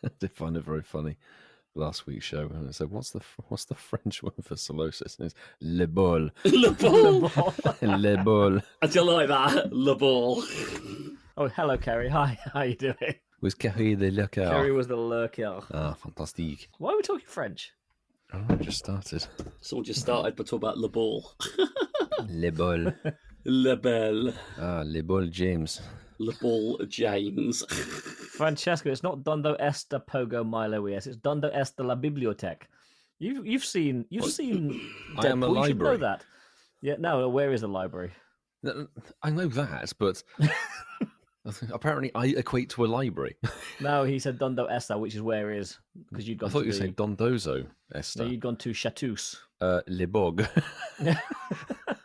I did find it very funny last week's show, and I said, "What's the French word for solosis?" And it's le bol. Le ball. Le bol. I do like that. Le ball. Oh, hello, Kerry. Hi, how you doing? Was Kerry the lurker? Kerry was the lurker. Ah, fantastique. Why are we talking French? Oh, I just started. Someone just started by talking about le ball. Le bol. Le belle. Ah, le bol James. Le ball James. Francesco, it's not Dondo Esta Pogo Milo es. It's Dondo Esta la Biblioteca. You've seen I am a Deadpool, you should know library. that. Yeah, no, where is the library? I know that, but apparently I equate to a library. No, he said Dondo Esta, which is where is, because you'd I gone thought to you were saying Dondozo, Esther. no, you'd gone to Chateau's. Le Bog.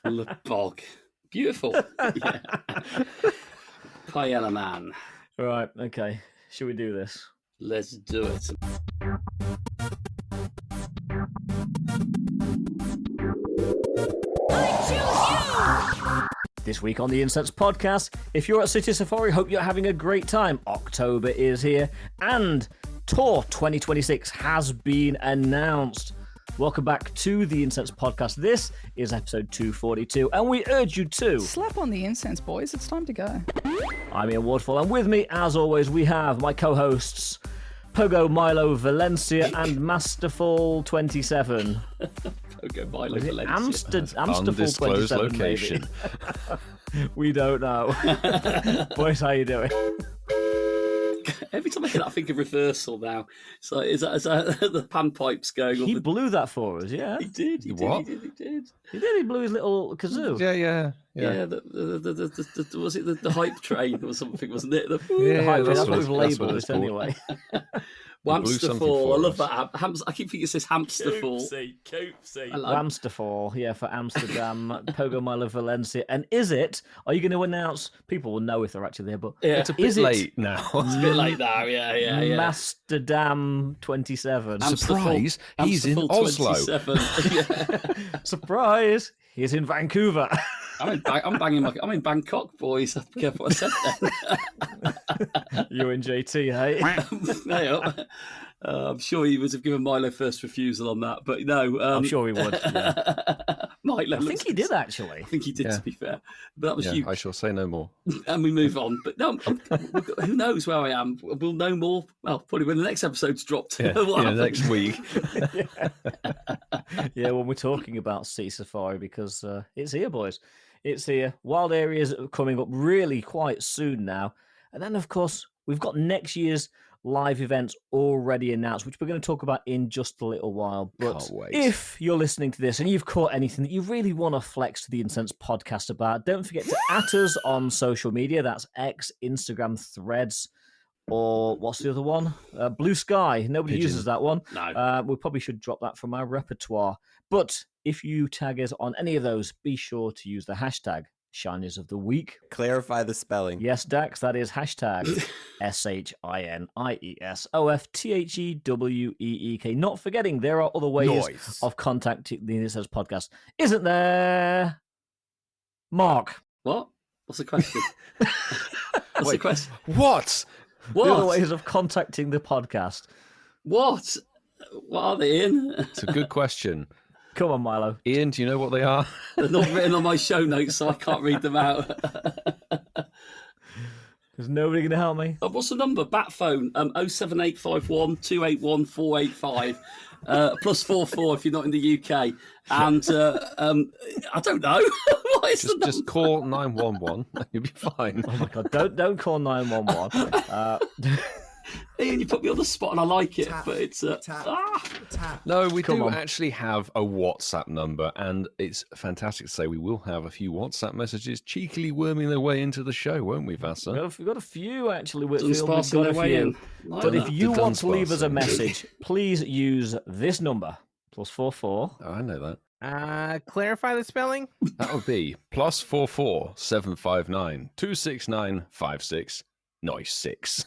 Le bog. Beautiful. Yeah. Paella man. Right, okay. Should we do this? Let's do it. This week on the Incense Podcast, if you're at City Safari, hope you're having a great time. October is here, and Tour 2026 has been announced. Welcome back to the Incense Podcast. This is episode 242, and we urge you to Slap on the incense, boys. It's time to go. I'm Ian Wardfall, and with me, as always, we have my co-hosts, Pogo Milo Valencia and Masterful27. Pogo Milo Is it Valencia. Amsterful Undisclosed 27, location. maybe? We don't know. Boys, how you doing? Every time I hear that, I think of reversal now. So is that the panpipes going? He up? blew that for us, yeah. He did. He What? did. He did. He blew his little kazoo. Yeah. Yeah. Was it the hype train or something? Wasn't it? The Hype, that's that's what what we've it's labelled called. it anyway. blew something Whamsterfall. for I love us. that. I keep thinking it says hamsterfall. Coopsy. I like- Whamsterfall, yeah, for Amsterdam, Pogo Milo Valencia. And are you going to announce, people will know if they're actually there, but Yeah. It's a bit Is it- late now. It's a bit like that. Yeah. Masterdam 27? Surprise, he's in Amsterfall Oslo. 27. Yeah. Surprise! He's in Vancouver. I'm in Bangkok, boys. Be careful what I said then. You and JT, hey? No, I'm sure he would have given Milo first refusal on that, but no. I'm sure he would. Yeah. Milo. I think he did, actually. I think he did, Yeah. to be fair. But that was Yeah, you. I shall say no more. And we move on. But no, who knows where I am? We'll know more. Well, probably when the next episode's dropped. Yeah, What happened. next week. Yeah, when we're talking about Sea Safari, because it's here, boys. It's here. Wild areas are coming up really quite soon now. And then, of course, we've got next year's live events already announced, which we're going to talk about in just a little while. But Can't wait. if you're listening to this and you've caught anything that you really want to flex to the Incense Podcast about, don't forget to at us on social media. That's X, Instagram, Threads, or what's the other one? Blue Sky. Nobody Pigeon. uses that one. No. We probably should drop that from our repertoire. But if you tag us on any of those, be sure to use the hashtag Shinies of the Week. Clarify the spelling. Yes, Dax, that is hashtag SHINIESOFTHEWEEK. Not forgetting, there are other ways Noise. of contacting the Incense Podcast. Isn't there? Mark. What? What's the question? What's the question? What? The other What? ways of contacting the podcast. What? What are they in? It's a good question. Come on, Milo. Ian, do you know what they are? They're not written on my show notes, so I can't read them out. Is nobody going to help me? What's the number? Bat phone 07851 281 485 +44 if you're not in the UK. And I don't know. What is the number? Just call 911 and you'll be fine. Oh my God, don't call 911. Ian, you put me on the spot and I like it, Tap, but it's tap. No, we Come do on. actually have a WhatsApp number, and it's fantastic to say we will have a few WhatsApp messages cheekily worming their way into the show, won't we, Vasa? We've got a few, actually, Whitfield. We've Dunsparce got their a way few. in. Like But that. if you The want to leave us a Dunsparce. message, please use this number, +44. Oh, I know that. Clarify the spelling. That would be +44 759 269 5696.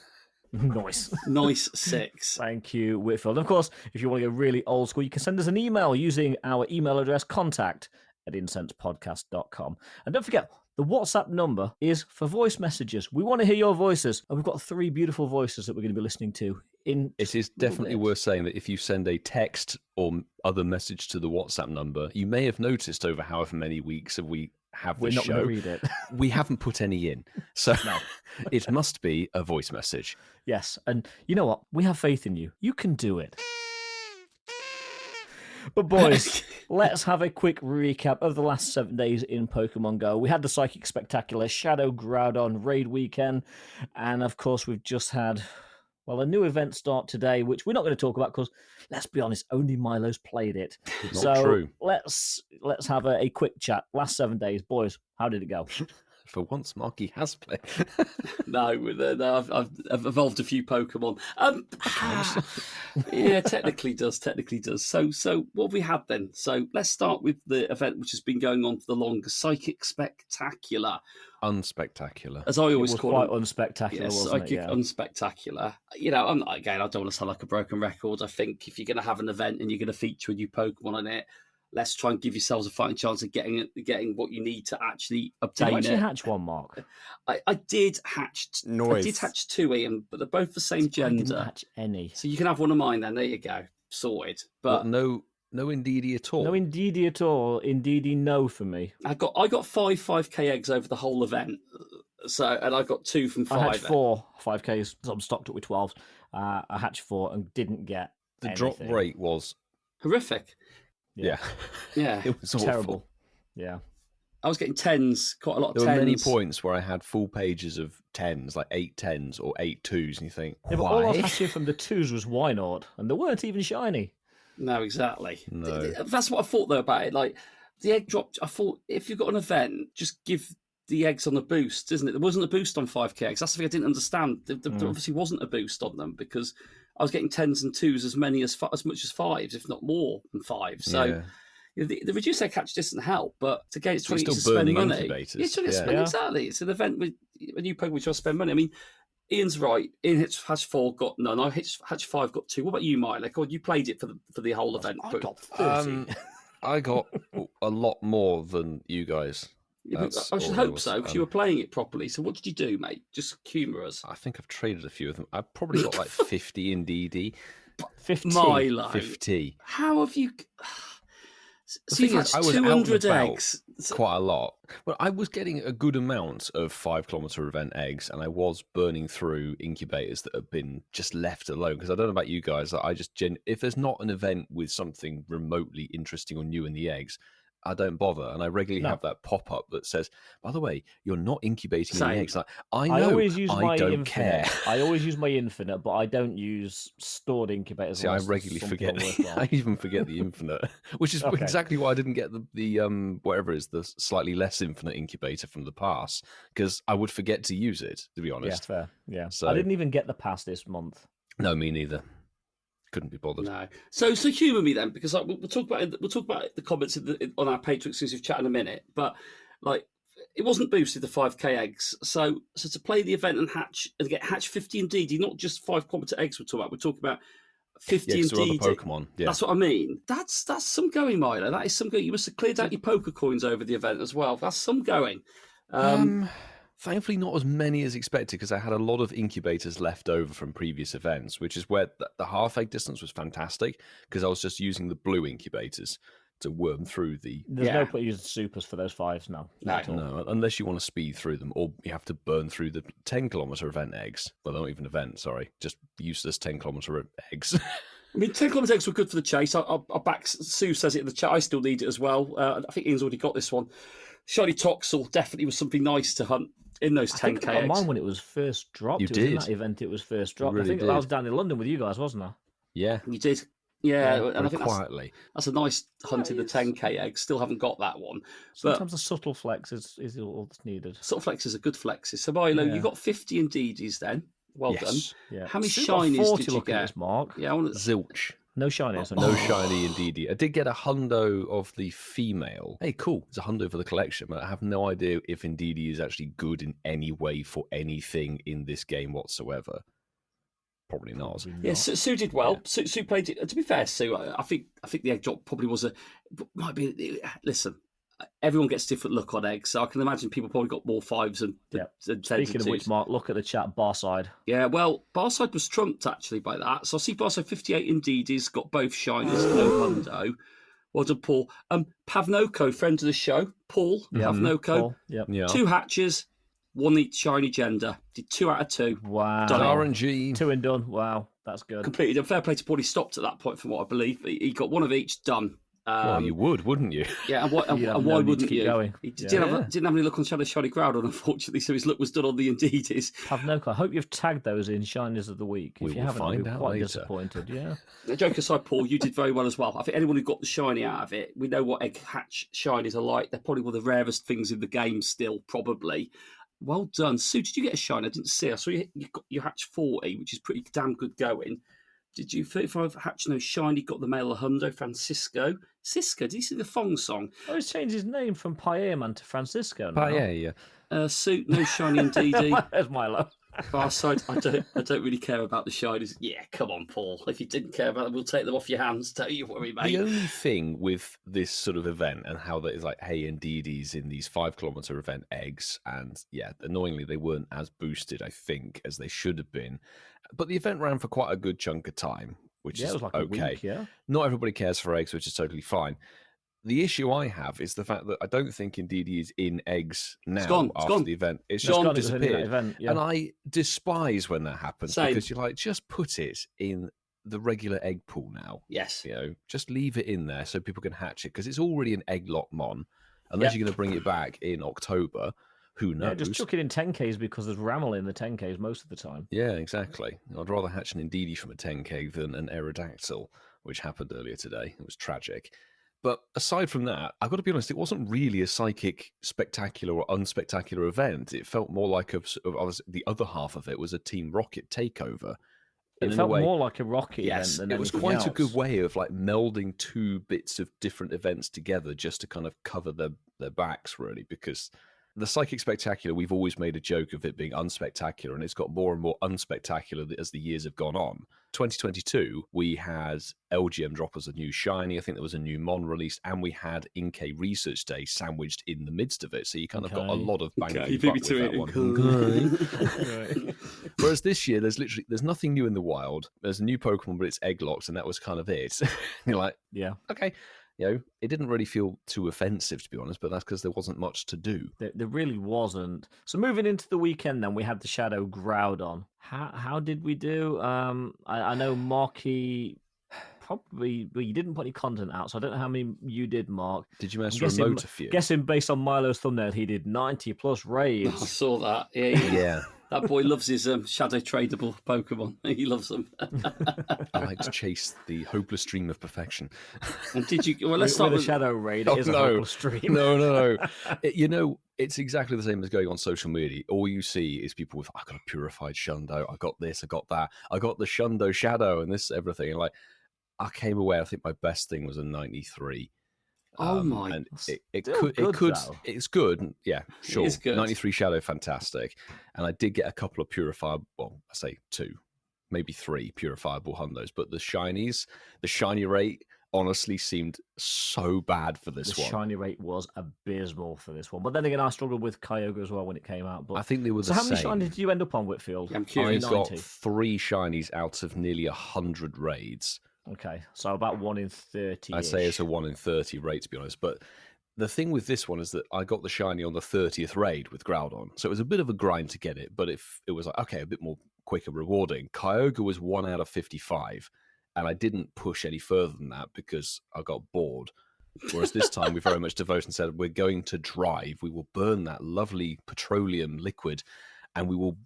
Nice. Nice 6. Thank you, Whitfield. And of course, if you want to go really old school, you can send us an email using our email address, contact@incensepodcast.com. And don't forget, The WhatsApp number is for voice messages. We want to hear your voices. And we've got 3 beautiful voices that we're going to be listening to in It is definitely worth saying that if you send a text or other message to the WhatsApp number, you may have noticed over however many weeks we have the We're not show, going to read it. we haven't put any in. So it must be a voice message. Yes. And you know what? We have faith in you. You can do it. But boys, let's have a quick recap of the last 7 days in Pokemon Go. We had the Psychic Spectacular, Shadow Groudon Raid Weekend, and of course we've just had, well, a new event start today, which we're not going to talk about because, let's be honest, only Milo's played it. Not true. Let's have a quick chat. Last 7 days, boys, how did it go? For once, Marky has played. No, I've evolved a few Pokemon. Yeah, technically does. So what have we had then? So let's start with the event which has been going on for the longest, Psychic Spectacular. Unspectacular. As I always It was call quite it. unspectacular, Yes, wasn't Psychic it? Yeah. Unspectacular. You know, I don't want to sound like a broken record. I think if you're going to have an event and you're going to feature a new Pokemon on it, let's try and give yourselves a fighting chance of getting what you need to actually Did obtain you actually it. hatch one, Mark? I did hatch. Noise. I did hatch 2, Ian, but they're both the same I didn't gender. hatch any. So you can have one of mine then. There you go. Sorted. But But no Indeedee at all. No indeedy at all. Indeedy no for me. I got 5K eggs over the whole event. So and I got 2 from 5. I hatched 4 5Ks. So I'm stocked up with 12. I hatched 4 and didn't get The anything. drop rate was, Horrific. yeah, Yeah. it was awful. Terrible. Yeah. I was getting 10s, quite a lot of There 10s. were many points where I had full pages of 10s, like 8 10s or 8 2s, and you think, Yeah, but all I was why? hatching from the 2s was Wynord, and they weren't even shiny. No, exactly. No. That's what I thought though about it. Like the egg drop. I thought if you've got an event, just give the eggs on a boost, isn't it? There wasn't a boost on 5K eggs. That's the thing I didn't understand. There obviously wasn't a boost on them because I was getting 10s and 2s as much as 5s, if not more than 5. So. Yeah. You know, the reduced egg catch doesn't help, but again, it's You're trying to still spend burning money. incubators. Yeah, it's trying to Yeah. spend Yeah. exactly. It's an event with a new Pokemon trying to spend money. I mean, Ian's right. Ian hatched 4, got none. I hatched 5, got 2. What about you, Milo? God, you played it for the whole event. I but- got 30. I got a lot more than you guys. Yeah, but That's I should all hope was. so because you were playing it properly. So what did you do, mate? Just humour us. I think I've traded a few of them. I've probably got like 50 Indeedee. 15. Milo, 50. how have you? The So you've thing is, hatched I was out and 200 about eggs. So- quite a lot. But I was getting a good amount of 5 kilometer event eggs, and I was burning through incubators that have been just left alone. Because I don't know about you guys, I just if there's not an event with something remotely interesting or new in the eggs, I don't bother. And I regularly No. have that pop up that says, "By the way, you're not incubating any Same. eggs." Like, I I know. always use my don't infinite. care. I always use my infinite, but I don't use stored incubators. See, I unless regularly something forget. worthwhile. I even forget the infinite, which is Okay. exactly why I didn't get the whatever it is, the slightly less infinite incubator from the pass, because I would forget to use it. To be Yeah, honest, fair. Yeah. So- I didn't even get the pass this month. no, me neither. Couldn't be bothered. No. So humour me then, because like, we'll talk about the comments on our Patreon exclusive chat in a minute. But like, it wasn't boosted the 5K eggs. So to play the event and get hatch 50 Indeedee, not just 5 kilometer eggs. We're talking about 50 Yeah, 'cause there are other Indeedee. Pokemon. Yeah, That's what I mean. That's some going, Milo. That is some going. You must have cleared out your poker coins over the event as well. That's some going. thankfully not as many as expected because I had a lot of incubators left over from previous events, which is where the half egg distance was fantastic because I was just using the blue incubators to worm through the. There's Yeah. no point using supers for those 5s now. No. Not at all. No, unless you want to speed through them, or you have to burn through the 10 kilometer event eggs. Well, not even event, sorry, just useless 10 kilometer eggs. I mean, 10 kilometer eggs were good for the chase. I back Sue says it in the chat. I still need it as well. I think Ian's already got this one. Shiny Toxel definitely was something nice to hunt in those I think 10K I got eggs. mine when it was first dropped. You It was in did. that event it was first dropped. really I think did. I was down in London with you guys, wasn't I? Yeah, You did. Yeah, and I very think quietly. that's a nice hunt in the it's- 10K eggs. Still haven't got that one. But Sometimes a subtle flex is all that's needed. sort of flexes are good flexes. So Milo, Yeah. you got 50 Indeedees then. Well Yes. Yeah. How many Still got shinies 40 did you looking at get? this, Mark. done? Yeah, I want to... Zilch. No shinies. No shiny Indeedee. I did get a hundo of the female. Hey, cool. It's a hundo for the collection, but I have no idea if Indeedee is actually good in any way for anything in this game whatsoever. Probably not. Yeah, Sue did well. Sue played it. To be fair, Sue, I think the egg drop probably was might be. Listen, everyone gets a different look on eggs, so I can imagine people probably got more 5s and than 10s. Speaking of which, Mark, look at the chat, Barside. Yeah, well, Barside was trumped actually by that. So I see Barside 58 indeed. He's got both shinies, no hundo. Well done, Paul. Pavnoko, friend of the show, Paul Pavnoko. Paul, yep. Yeah. 2 hatches, 1 each shiny gender. Did 2 out of 2. Wow. Done it. RNG. 2 and done. Wow, that's good. Completed. And fair play to Paul. He stopped at that point, from what I believe. He got 1 of each done. Well, you would, wouldn't you? Yeah, and, You'd have and no why need to wouldn't keep you? going. He didn't have any look on Shiny Groudon, unfortunately, so his look was done on the Indeedis. Pavnoko, I hope you've tagged those in Shinies of the Week. If We you will haven't, I'll find be out quite later. disappointed. Yeah. Joke aside, Paul, you did very well as well. I think anyone who got the shiny out of it, we know what egg hatch shinies are like. They're probably one of the rarest things in the game still, probably. Well done. Sue, did you get a shiny? I didn't see. I saw you hatch 40, which is pretty damn good going. Did you 35 hatch no shiny? Got the male Hundo, Francisco. Cisco, did you see the Fong song? Oh, he's changed his name from Paella Man to Francisco now. Yeah. Suit, no shiny and DD. There's Milo. Farside, I don't really care about the shinies. Yeah, come on, Paul. If you didn't care about them, we'll take them off your hands. Don't you worry, mate. The only thing with this sort of event and how that is like, hey, Indeedis in these 5 kilometer event eggs, and yeah, annoyingly, they weren't as boosted, I think, as they should have been. But the event ran for quite a good chunk of time, which is it was like okay. a week, yeah. Not everybody cares for eggs, which is totally fine. The issue I have is the fact that I don't think Indeedee is in eggs now after the event. It's just gone. disappeared. Event, yeah. And I despise when that happens Same. because you're like, just put it in the regular egg pool now. Yes. You know, just leave it in there so people can hatch it because it's already an egg lot mon. Unless you're going to bring it back in October, who knows? Yeah, just chuck it in 10Ks because there's Ramel in the 10Ks most of the time. Yeah, exactly. I'd rather hatch an Indeedee from a 10K than an Aerodactyl, which happened earlier today. It was tragic. But aside from that, I've got to be honest, it wasn't really a psychic spectacular or unspectacular event. It felt more like the other half of it was a Team Rocket takeover. It felt more like a Rocket event than it was anything quite else. a good way of like melding 2 bits of different events together just to kind of cover their backs, really, because the Psychic Spectacular, we've always made a joke of it being unspectacular, and it's got more and more unspectacular as the years have gone on. 2022, we had LGM drop as a new shiny. I think there was a new Mon released, and we had Inkay Research Day sandwiched in the midst of it. So you kind of got a lot of bang for your buck with that one. Whereas this year, there's nothing new in the wild. There's a new Pokemon, but it's egg locked, and that was kind of it. You're like, yeah, okay. You know, it didn't really feel too offensive, to be honest, but that's because there wasn't much to do. There really wasn't. So moving into the weekend, then we had the Shadow Groudon. How did we do? I know Marky probably you didn't put any content out, so I don't know how many you did, Mark. Did you manage to remote a few? Guessing based on Milo's thumbnail, he did 90+ raids. I saw that. Yeah. That boy loves his shadow tradable Pokemon. He loves them. I like to chase the hopeless dream of perfection. And did you? Well, let's start with with a shadow raid. It is a hopeless dream. No. You know, it's exactly the same as going on social media. All you see is people with, I got a purified Shundo. I got this. I got that. I got the Shundo Shadow and this everything. And like, I came away. I think my best thing was a 93. Oh my! And it's good. Yeah, sure. It is good. 93 Shadow, fantastic. And I did get a couple of purifiable. Well, I say 2, maybe 3 purifiable hundos. But the shinies, the shiny rate, honestly seemed so bad for this one. The shiny rate was abysmal for this one. But then again, I struggled with Kyogre as well when it came out. But I think they were the so same. how many shinies did you end up on, Whitfield? I'm curious. I got 3 shinies out of nearly 100 raids. Okay, so about 1 in 30. I'd say it's a 1 in 30 rate, to be honest. But the thing with this one is that I got the shiny on the 30th raid with Groudon. So it was a bit of a grind to get it, but if it was like, okay, a bit more quicker rewarding. Kyogre was 1 out of 55, and I didn't push any further than that because I got bored. Whereas this time we very much devoted and said, we're going to drive. We will burn that lovely petroleum liquid, and we will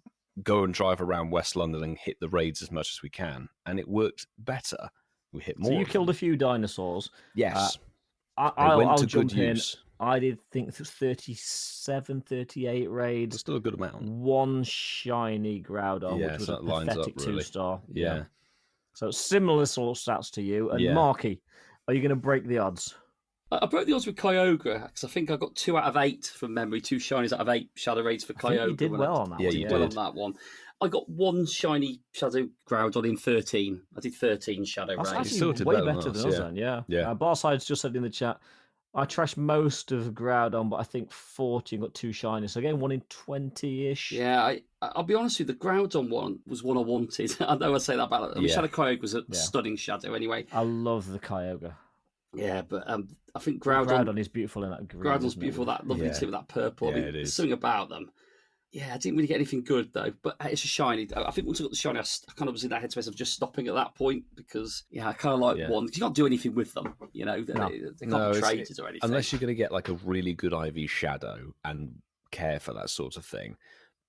go and drive around West London and hit the raids as much as we can. And it worked better. We hit more. So you killed a few dinosaurs. Yes. I'll jump in. I did think it was 37, 38 raids. It's still a good amount. 1 shiny Groudon, which was a pathetic 2-star. Yeah. So similar sort of stats to you. And Marky, are you going to break the odds? I broke the odds with Kyogre because I think I got 2 out of 8 from memory. 2 shinies out of 8 shadow raids for Kyogre. I think you did well on that one. Yeah, you did well on that one. I got 1 shiny Shadow Groudon in 13. I did 13 Shadow That's raids. actually way better than us then, yeah. Barside's just said in the chat, I trashed most of Groudon, but I think 40 and got 2 shinies. So again, 1 in 20-ish. Yeah, I'll be honest with you, the Groudon one was one I wanted. I know I say that about it. I mean, Yeah. Shadow Kyogre was a stunning shadow anyway. I love the Kyogre. Yeah, but I think Groudon is beautiful in that green. Groudon's beautiful, that lovely too, with that purple. I mean, there's something about them. Yeah, I didn't really get anything good though, but it's a shiny. I think once I got the shiny, I kind of was in that headspace of just stopping at that point because I kind of like one. You can't do anything with them, they can't be traded or anything. Unless you're going to get like a really good IV Shadow and care for that sort of thing.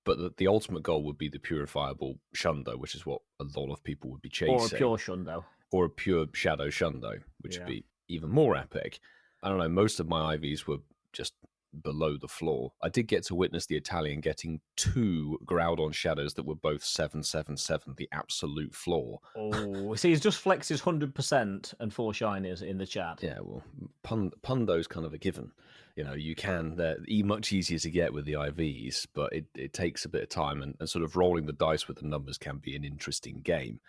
But the ultimate goal would be the purifiable Shundo, which is what a lot of people would be chasing. Or a pure Shundo. Or a pure Shadow Shundo, which would be even more epic. I don't know, most of my IVs were just below the floor. I did get to witness the Italian getting 2 Groudon Shadows that were both 777, the absolute floor. Oh, see, he's just flexed his 100% and 4 shinies in the chat. Yeah, well, Pundo's kind of a given. You can, they're much easier to get with the IVs, but it takes a bit of time, and sort of rolling the dice with the numbers can be an interesting game.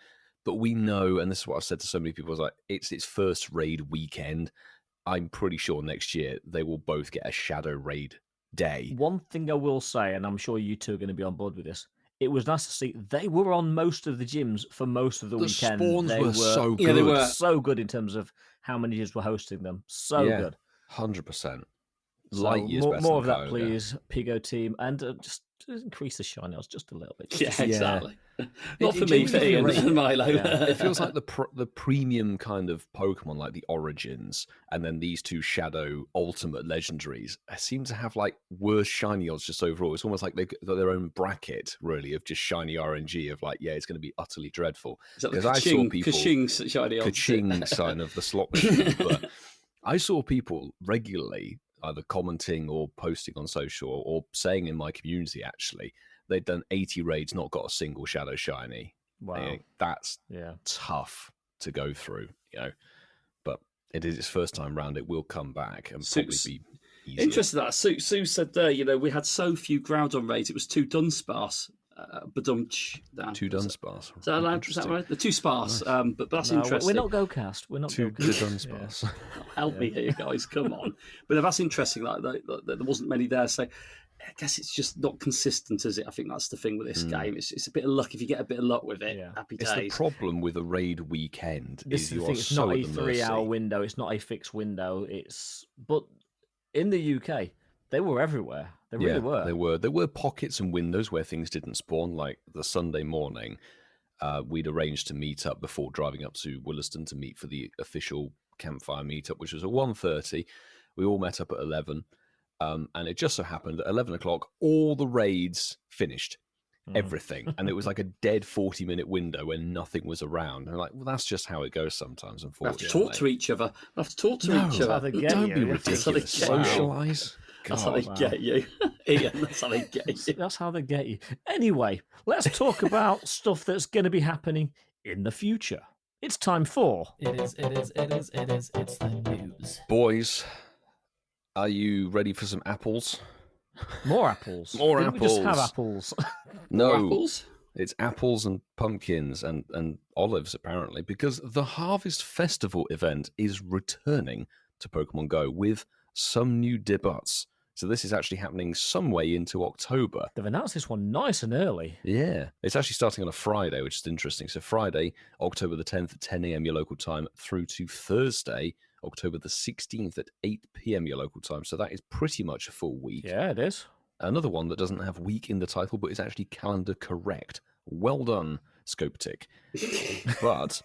But we know, and this is what I've said to so many people, is like, it's its first raid weekend. I'm pretty sure next year they will both get a Shadow Raid day. One thing I will say, and I'm sure you two are going to be on board with this, it was nice to see they were on most of the gyms for most of the weekend. Spawns were so good. Yeah, they were so good in terms of how many gyms were hosting them. So good. 100%. Light years better. More of that, please, PGO team, and just increase the shinies just a little bit. Yeah, exactly. Not for me, for Ian and Milo. It feels like the premium kind of Pokemon, like the Origins, and then these 2 Shadow Ultimate Legendaries, seem to have like worse shiny odds just overall. It's almost like they've got their own bracket, really, of just shiny RNG of like, it's going to be utterly dreadful. Because I saw people Kaching's shiny odds. Kaching sign of the slot machine, but I saw people regularly either commenting or posting on social or saying in my community, actually, they'd done 80 raids, not got a single Shadow Shiny. Wow. That's tough to go through, But it is its first time round. It will come back and probably be easier. Interesting that. Sue said there, we had so few Groudon raids, it was too Dunsparce. Too Dunsparce. Is that right? They're too sparse, nice. But that's interesting. We're not GoCast. We're not too Dunsparce. Help me here, guys. Come on. But that's interesting. Like there wasn't many there. So I guess it's just not consistent, is it? I think that's the thing with this game. It's a bit of luck. If you get a bit of luck with it, happy days. It's the problem with a raid weekend. This is the thing. It's not a 3-hour window. It's not a fixed window. But in the UK, they were everywhere. They really were. There were pockets and windows where things didn't spawn, like the Sunday morning. We'd arranged to meet up before driving up to Williston to meet for the official campfire meetup, which was at 1:30. We all met up at 11. And it just so happened at 11 o'clock, all the raids finished. Everything. And it was like a dead 40-minute window when nothing was around. And I'm like, well, that's just how it goes sometimes, unfortunately. We have to talk to each other. Don't be ridiculous. Socialise. That's how they get you. Ian, that's how they get you. That's how they get you. Anyway, let's talk about stuff that's going to be happening in the future. It's time for... It is. It's the news. Boys, are you ready for some apples? More apples. More Didn't apples. We just have apples. No. More apples? It's apples and pumpkins and olives, apparently, because the Harvest Festival event is returning to Pokemon Go with some new debuts. So this is actually happening some way into October. They've announced this one nice and early. Yeah. It's actually starting on a Friday, which is interesting. So Friday, October the 10th at 10 a.m. your local time through to Thursday, October the 16th at 8 p.m. your local time. So that is pretty much a full week. Yeah, it is. Another one that doesn't have week in the title, but is actually calendar correct. Well done, Scopetick. But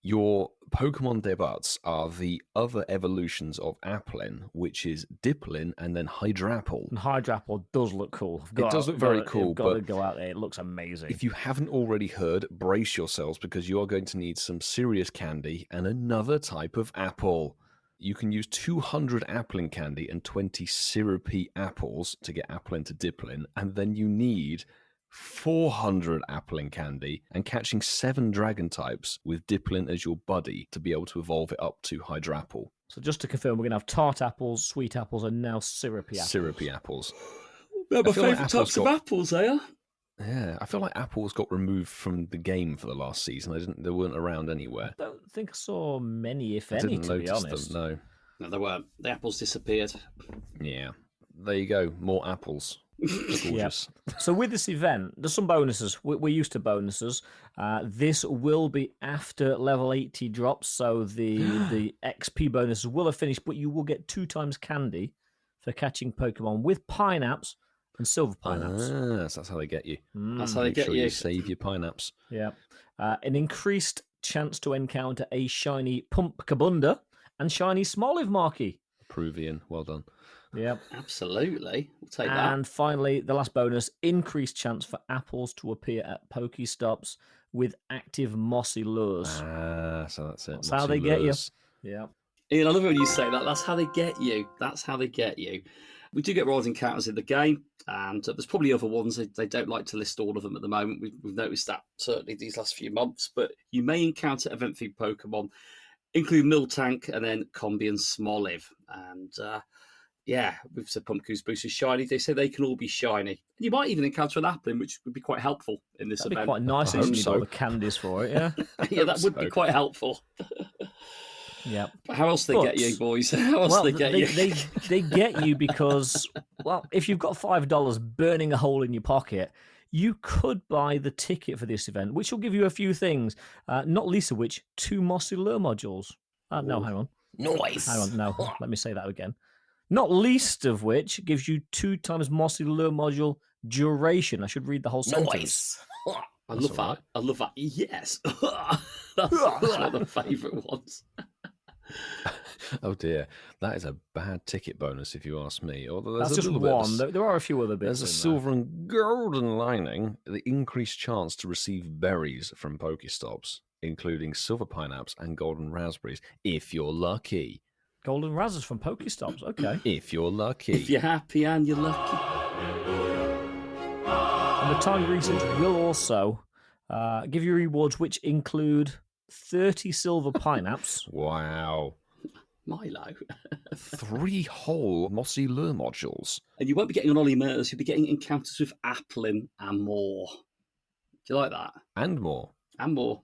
your Pokemon debuts are the other evolutions of Applin, which is Diplin and then Hydrapple. And Hydrapple does look cool. It does look very cool. You've got to go out there. It looks amazing. If you haven't already heard, brace yourselves because you are going to need some serious candy and another type of apple. You can use 200 Applin candy and 20 syrupy apples to get Applin to Diplin, and then you need 400 Applin candy and catching 7 dragon types with Diplin as your buddy to be able to evolve it up to Hydrapple. So just to confirm, we're going to have tart apples, sweet apples, and now syrupy apples. Syrupy apples. They're my favourite types of apples, they are. Yeah, I feel like apples got removed from the game for the last season. They weren't around anywhere. I don't think I saw many, if any, to be honest. Them, no. No, they weren't. The apples disappeared. Yeah. There you go. More apples. Gorgeous. So with this event, there's some bonuses. We're used to bonuses. This will be after level 80 drops, so the XP bonuses will have finished, but you will get 2 times candy for catching Pokemon with Pineapps and Silver Pineapps. So that's how they get you. That's how they Make get sure you. you save your Pineapps. Yeah. An increased chance to encounter a shiny Pumpkabunda and shiny Smoliv Marky. Peruvian. Well done. Yep. Absolutely. We'll take that. And finally, the last bonus, increased chance for apples to appear at Pokestops with active mossy lures. So that's it. That's how they get you. Yeah. Ian, I love it when you say that. That's how they get you. That's how they get you. We do get rising encounters in the game, and there's probably other ones. They don't like to list all of them at the moment. We've noticed that certainly these last few months. But you may encounter event-themed Pokemon, including Miltank and then Combi and Smoliv. And yeah, we've said Pumpkin's Boost is shiny. They say they can all be shiny. You might even encounter an Applin, which would be quite helpful in this That'd be event. quite nice I if hope you need so. all the candies for it, yeah? Yeah, that would be quite helpful. Yeah. But how else they get you, boys? How else they get you? They get you because, well, if you've got $5 burning a hole in your pocket, you could buy the ticket for this event, which will give you a few things, not least of which 2 Mossy Lure modules. No, hang on. Noise. Hang on, no. Let me say that again. Not least of which gives you 2 times Mossy Lure module duration. I should read the whole sentence. I love that. I love that. Yes. That's one of the favourite ones. Oh dear, that is a bad ticket bonus if you ask me. Although That's there's a just little one. bit of, There are a few other bits. there's a in silver and golden lining. The increased chance to receive berries from Pokestops, including silver pineapples and golden raspberries, if you're lucky. there. Golden Razzers from Pokestops. Okay. If you're lucky. If you're happy and you're lucky. And the time research will also give you rewards which include 30 silver pineapps. Wow. Milo. 3 whole Mossy Lure modules. And you won't be getting an Ollie Murders, you'll be getting encounters with Applin and more. Do you like that? And more. And more.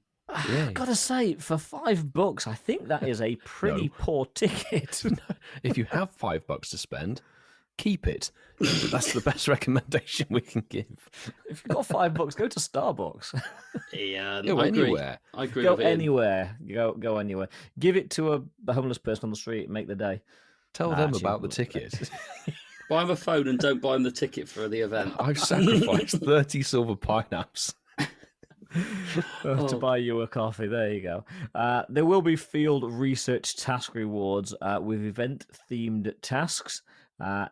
Yeah. Gotta say, for $5, I think that is a pretty No. poor ticket. If you have $5 to spend, keep it. That's the best recommendation we can give. If you've got $5, go to Starbucks. Yeah, Go I agree. anywhere. I agree Go with Ian. anywhere. Go anywhere. Give it to a homeless person on the street and make the day. Tell Nah, them actually, about the ticket. Buy them a phone and don't buy them the ticket for the event. I've sacrificed 30 silver pineapples. To buy you a coffee. There you go. There will be field research task rewards with event-themed tasks.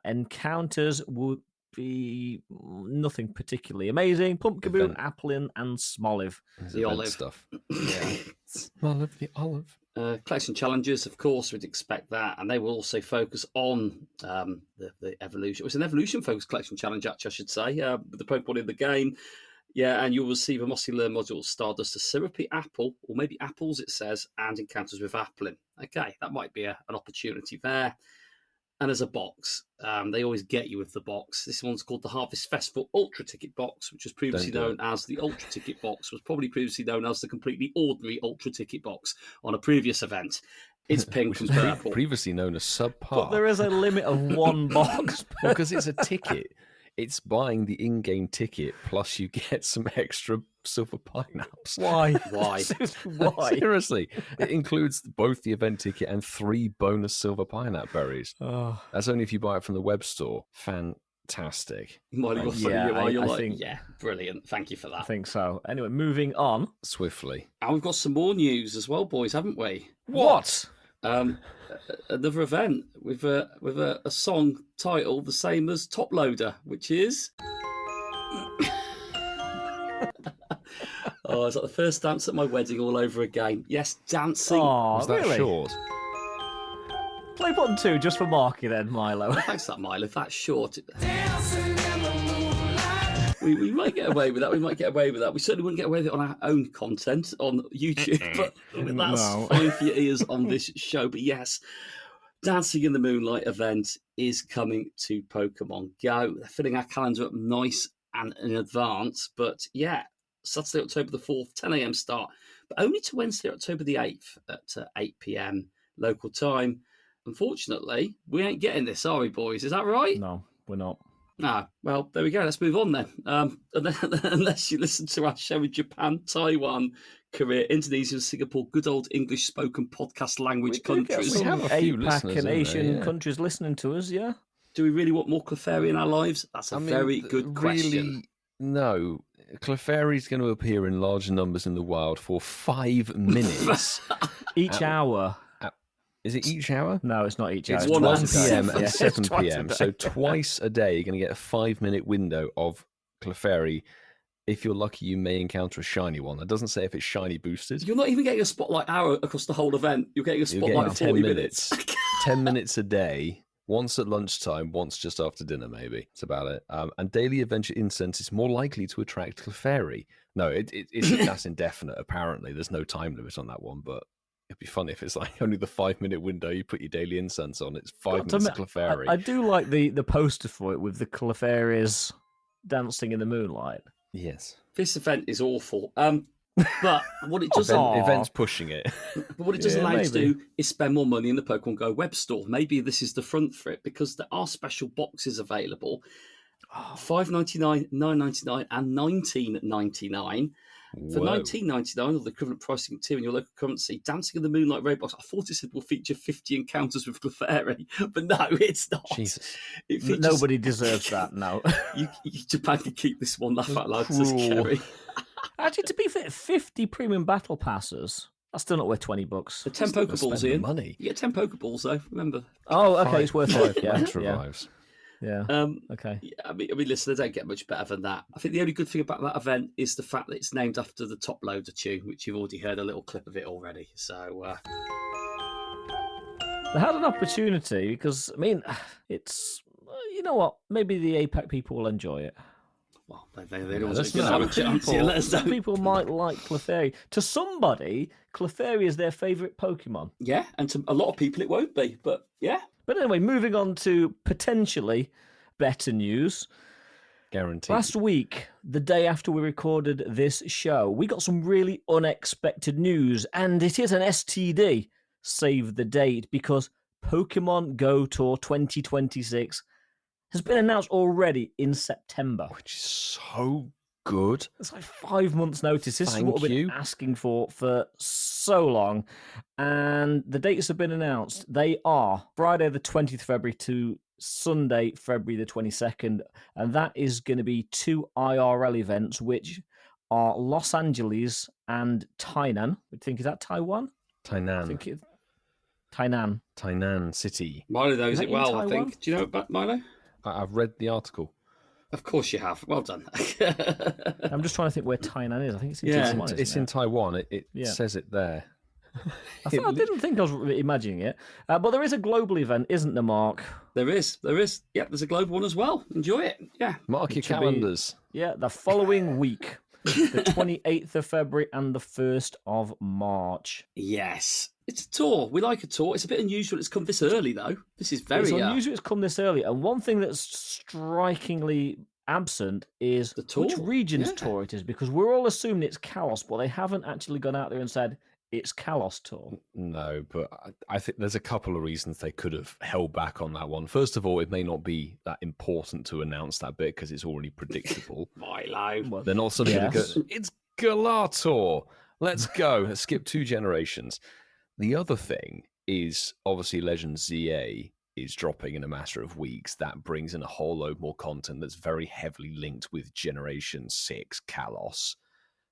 Encounters will be nothing particularly amazing. Pumpkaboo, Event. Applin, and Smoliv. The Event olive. stuff. Yeah. Olive, the olive. Collection challenges, of course, we'd expect that, and they will also focus on the evolution. It was an evolution-focused collection challenge, actually, I should say, with the Pokemon in the game. Yeah, and you'll receive a Mossy Lure module, Stardust, a Syrupy Apple, or maybe apples, it says, and encounters with Applin. Okay, that might be an opportunity there. And as a box, they always get you with the box. This one's called the Harvest Festival Ultra Ticket Box, which was previously Don't do known as the Ultra Ticket Box, was probably previously known as the completely ordinary Ultra Ticket Box on a previous event. It's pink Which and was purple. previously known as subpar. But there is a limit of 1 box. Because it's a ticket. It's buying the in-game ticket plus you get some extra silver pineapples. Why? Why? Why? Seriously, it includes both the event ticket and 3 bonus silver pineapple berries. Oh, That's only if you buy it from the web store. Fantastic. Molly got funny, Yeah, you're I like, think- yeah, brilliant. Thank you for I that. think so. Anyway, moving on. Swiftly. And we've got some more news as well, boys, haven't we? What? Another event with a song title the same as Top Loader, which is oh, it's like the first dance at my wedding all over again. Yes, dancing. Oh, Was that really? short? Play button 2 just for Marky then, Milo. Thanks for that, Milo. If that's short. We might get away with that. We might get away with that. We certainly wouldn't get away with it on our own content on YouTube, but that's No. fine for your ears on this show. But yes, Dancing in the Moonlight event is coming to Pokemon Go. They're filling our calendar up nice and in advance. But yeah, Saturday, October the 4th, 10 a.m. start, but only to Wednesday, October the 8th at 8 p.m. local time. unfortunately, we ain't getting this, are we, boys? Is that right? No, we're not. Ah, well, there we go. Let's move on then. Unless you listen to our show in Japan, Taiwan, Korea, Indonesia, Singapore, good old English spoken podcast language countries. We have a few APAC listeners and in there, Asian yeah. countries listening to us, yeah? Do we really want more Clefairy in our lives? That's a very good question. Really, no. Clefairy's going to appear in large numbers in the wild for 5 minutes. Each hour. Is it each hour? No, it's not each hour. It's It's 1 twice hour. a day. 1 p.m. and Yeah, 7 it's twice a p.m. day. So twice a day, you're going to get a 5-minute window of Clefairy. If you're lucky, you may encounter a shiny one. That doesn't say if it's shiny boosted. You're not even getting a spotlight hour across the whole event. You're getting a You're spotlight getting 40 minutes. 10 minutes a day, once at lunchtime, once just after dinner, maybe. That's about it. And daily adventure incense is more likely to attract Clefairy. No, that's indefinite, apparently. There's no time limit on that one, but it'd be funny if it's like only the 5-minute window you put your daily incense on. It's 5 minutes of Clefairy. I do like the poster for it with the Clefairies dancing in the moonlight. Yes. This event is awful. But what it does Event's pushing it. But what it does Yeah, allow you to maybe. do is spend more money in the Pokemon Go web store. Maybe this is the front for it because there are special boxes available. $5.99, $9.99, and $19.99. For Whoa. $19.99, or the equivalent pricing tier in your local currency, Dancing in the Moonlight Raid box. I thought it said will feature 50 encounters with Clefairy, but no, it's not. Jesus. It features, Nobody deserves that, no. Japan can keep this one. Laugh out loud, says Cruel. Kerry. Actually, to be fair, 50 premium battle passes. That's still not worth $20. The 10 Spend Pokeballs, the Ian. money. You get 10 Pokeballs, though, remember. Oh, okay, it's worth it. Yeah, Plant yeah, revives. yeah. Yeah, Okay. I mean, listen, they don't get much better than that. I think the only good thing about that event is the fact that it's named after the Top Loader tune, which you've already heard a little clip of it already. So, They had an opportunity because, I mean, it's, you know what? Maybe the APAC people will enjoy it. well, they always that's give not- a chance. Yeah, let us know. Some people might like Clefairy. To somebody, Clefairy is their favourite Pokemon. Yeah, and to a lot of people it won't be, but yeah. But anyway, moving on to potentially better news. Guaranteed. Last week, the day after we recorded this show, we got some really unexpected news, and it is an STD. Save the date, because Pokemon GO Tour 2026 has been announced already in September. Which is so good. It's like 5 months' notice. This is Thank what we've been you. asking for so long. And the dates have been announced. They are Friday the 20th February to Sunday, February the 22nd. And that is going to be 2 IRL events, which are Los Angeles and Tainan. I think, is that Taiwan? I Tainan. think it's Tainan. Tainan City. Milo knows Is that it in well, I Taiwan? think. Do you know about Milo? I've read the article. Of course you have. Well done. I'm just trying to think where Tainan is. I think it's in Yeah. Taiwan. It's isn't in it? Taiwan. It Yeah. says it there. I didn't think I was imagining it. But there is a global event, isn't there, Mark? There is. Yep, there's a global one as well. Enjoy it. Yeah. Mark your should be- calendars. Yeah, the following week, the 28th of February and the 1st of March. Yes. It's a tour. We like a tour. It's a bit unusual it's come this early, though. This is very It's unusual it's come this early. And one thing that's strikingly absent is The tour, which region's yeah. tour it is, because we're all assuming it's Kalos, but they haven't actually gone out there and said it's Kalos tour. No, but I think there's a couple of reasons they could have held back on that one. First of all, it may not be that important to announce that bit because it's already predictable. Milo. Well, They're not suddenly going Yes. to go, it's Galator. Let's go. Let's skip 2 generations. The other thing is obviously Legends ZA is dropping in a matter of weeks. That brings in a whole load more content that's very heavily linked with Generation 6 Kalos.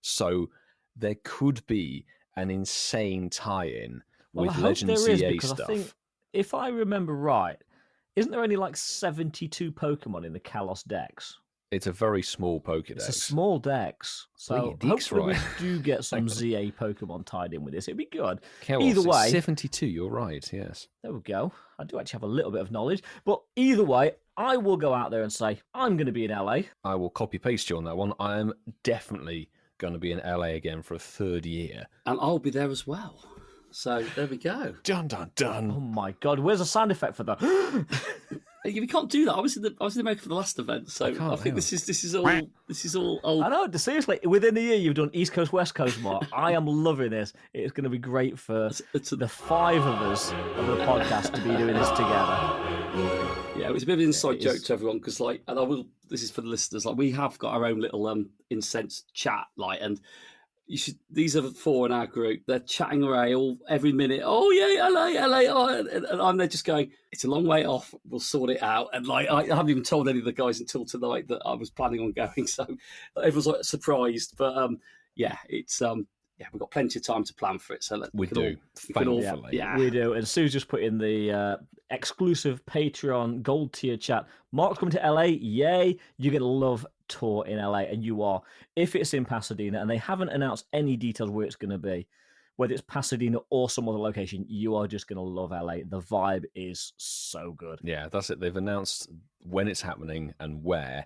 So there could be an insane tie-in well, with I hope Legends there is, ZA because stuff. I think, if I remember right, isn't there only like 72 Pokemon in the Kalos Dex? It's a very small Pokédex. It's a small dex, so Well, your dex, hopefully right. we do get some ZA Pokemon tied in with this. It'd be good. Chaos, Either it's way- 72, you're right, yes. There we go. I do actually have a little bit of knowledge, but either way, I will go out there and say I'm going to be in LA. I will copy-paste you on that one. I am definitely going to be in LA again for a 3rd year. And I'll be there as well. So there we go. Dun, dun, dun. Oh my god, where's the sound effect for that? We can't do that. I was in America for the last event, so I think this is all old. I know. Seriously, within a year, you've done East Coast, West Coast, Mark. I am loving this. It's going to be great for the 5 of us of the podcast to be doing this together. Yeah, it was a bit of an inside joke to everyone because, like, and I will. This is for the listeners. Like, we have got our own little incense chat, like, and you should. These are the 4 in our group. They're chatting away every minute. Oh yeah, LA. Oh, and I'm there just going. It's a long way off. We'll sort it out. And like, I haven't even told any of the guys until tonight that I was planning on going. So everyone's like surprised. But yeah, it's yeah, we've got plenty of time to plan for it. So we do. We do. And Sue's just put in the exclusive Patreon gold tier chat. Mark's coming to LA. Yay. You're going to love tour in LA. And you are. If it's in Pasadena and they haven't announced any details where it's going to be, whether it's Pasadena or some other location, you are just going to love LA. The vibe is so good. Yeah, that's it. They've announced when it's happening and where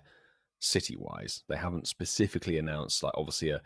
city-wise. They haven't specifically announced, like, obviously a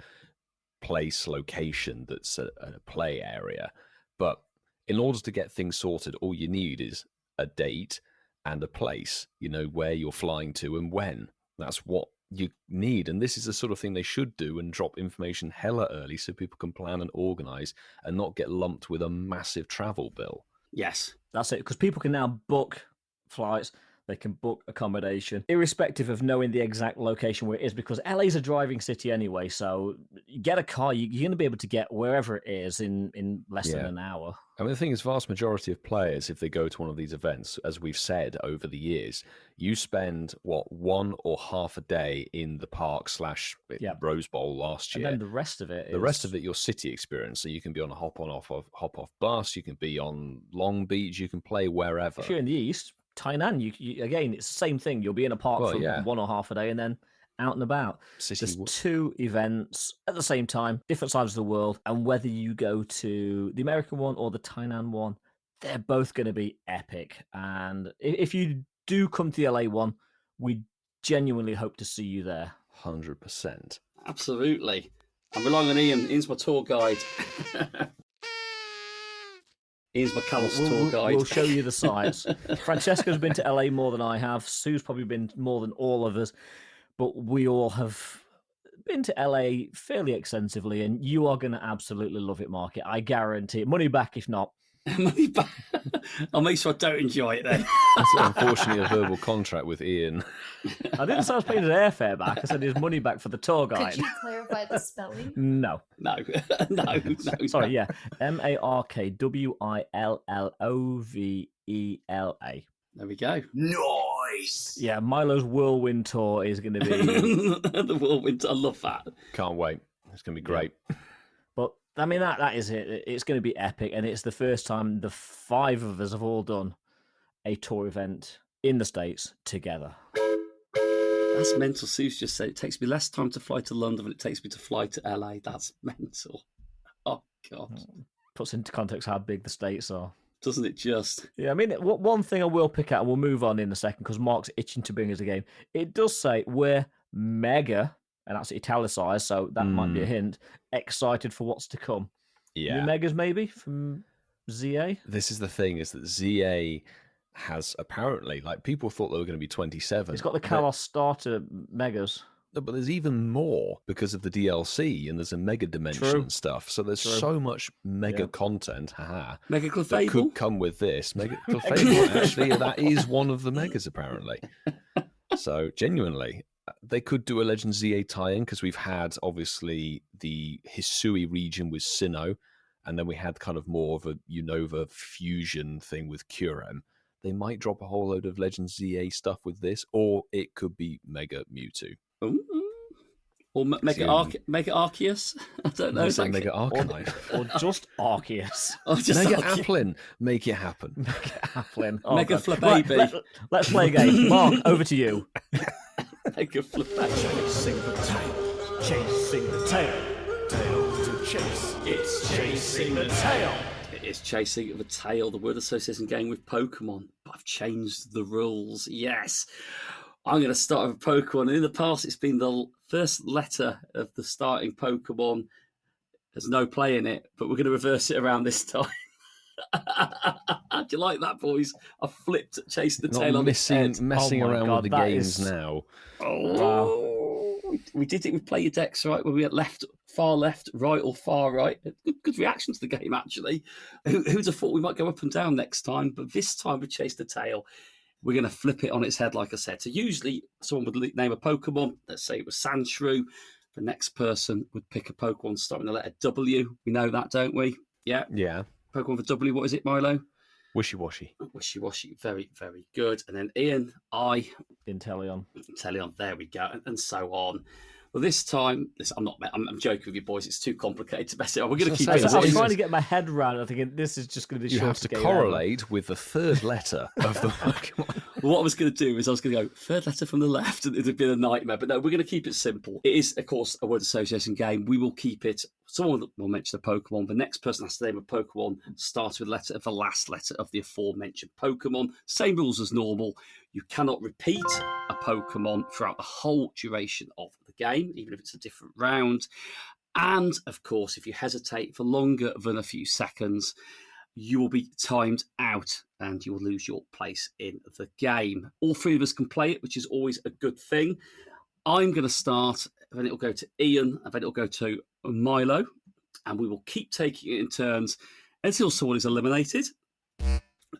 place location that's a play area, but in order to get things sorted, all you need is a date and a place, you know, where you're flying to and when. That's what you need, and this is the sort of thing they should do and drop information hella early so people can plan and organize and not get lumped with a massive travel bill. Yes, that's it, because people can now book flights. They can book accommodation, irrespective of knowing the exact location where it is, because LA's a driving city anyway. So you get a car, you're going to be able to get wherever it is in less than an hour. I mean, the thing is, vast majority of players, if they go to one of these events, as we've said over the years, you spend, 1 or half a day in the park / Rose Bowl last year. And then the rest of it your city experience. So you can be on a hop-off bus, you can be on Long Beach, you can play wherever. If you're in the East, Tainan, you again, it's the same thing. You'll be in a park for 1 or half a day and then out and about. There's 2 events at the same time, different sides of the world, and whether you go to the American one or the Tainan one, they're both going to be epic. And if you do come to the LA one, we genuinely hope to see you there. 100%. Absolutely. I'm relying on Ian. Ian's my tour guide. Ian's my Callous tour guide. We'll show you the sights. Francesca's been to LA more than I have. Sue's probably been more than all of us. But we all have been to LA fairly extensively, and you are going to absolutely love it, Mark. I guarantee it. Money back if not. Money back. I'll make sure I don't enjoy it then. That's unfortunately a verbal contract with Ian. I didn't say I was paying his airfare back. I said his money back for the tour guide. Could you clarify the spelling? No. No. Sorry, yeah. MARKWILLOVELA. There we go. Nice. Yeah, Milo's Whirlwind Tour is going to be... The Whirlwind, I love that. Can't wait. It's going to be great. But, I mean, that is it. It's going to be epic, and it's the first time the 5 of us have all done a tour event in the States together. That's mental. Sue's just said it takes me less time to fly to London than it takes me to fly to LA. That's mental. Oh, God. Puts into context how big the States are. Doesn't it just? Yeah, I mean, one thing I will pick out, and we'll move on in a second because Mark's itching to bring us a game. It does say we're mega, and that's italicized, so that might be a hint, excited for what's to come. Yeah. New megas, maybe, from ZA? This is the thing, is that ZA has apparently, like, people thought there were going to be 27. It's got the Kalos starter megas. No, but there's even more because of the DLC, and there's a mega dimension and stuff. So there's so much mega content, Mega that Clefable could come with this. Mega Clefable, actually, that is one of the megas, apparently. So, genuinely, they could do a Legend ZA tie-in, because we've had, obviously, the Hisui region with Sinnoh, and then we had kind of more of a Unova fusion thing with Kyurem. They might drop a whole load of Legend ZA stuff with this, or it could be Mega Mewtwo. Ooh. Or Mega Arceus. I don't know. Mega Arcanine. Or just Arceus. Mega Applin. Make it happen. Mega Applin. Oh, Mega God. Flababy. Right, let's play a game. Mark, over to you. Mega Flababy. Chasing the tail. Chasing the tail. Tail to chase. It's chasing the tail. It's chasing the tail, the word association game with Pokemon. But I've changed the rules. Yes. I'm going to start with Pokemon. And in the past, it's been the first letter of the starting Pokemon. There's no play in it, but we're going to reverse it around this time. How'd you like that, boys? I flipped, chasing the tail Not on its head. messing Oh my around God, with the that games is- now. Oh, we did it with Pokédex, right? Where we had far left, right, or far right. Good reaction to the game, actually. Who'd have thought we might go up and down next time? But this time we chased the tail. We're going to flip it on its head, like I said. So usually someone would name a Pokemon. Let's say it was Sandshrew. The next person would pick a Pokemon starting with the letter W. We know that, don't we? Yeah. Yeah. Pokemon for W. What is it, Milo? Wishy-washy. Wishy-washy. Very, very good. And then Ian, I. Inteleon. Teleon. There we go. And so on. Well, this time, I'm joking with you boys. It's too complicated to mess it up. We're going to keep So it say, as I it was is. trying to get my head around it, thinking this is just going to be You have shortest to game correlate with the third letter of the Pokemon. Well, what I was going to do is I was going to go third letter from the left, and it'd been a nightmare. But no, we're going to keep it simple. It is, of course, a word association game. We will keep it. Someone will mention a Pokemon. The next person has to name a Pokemon starts with the last letter of the aforementioned Pokemon. Same rules as normal. You cannot repeat a Pokemon throughout the whole duration of the game, even if it's a different round. And, of course, if you hesitate for longer than a few seconds, you will be timed out and you will lose your place in the game. All three of us can play it, which is always a good thing. I'm going to start, then it'll go to Ian, and then it'll go to Milo, and we will keep taking it in turns until someone is eliminated.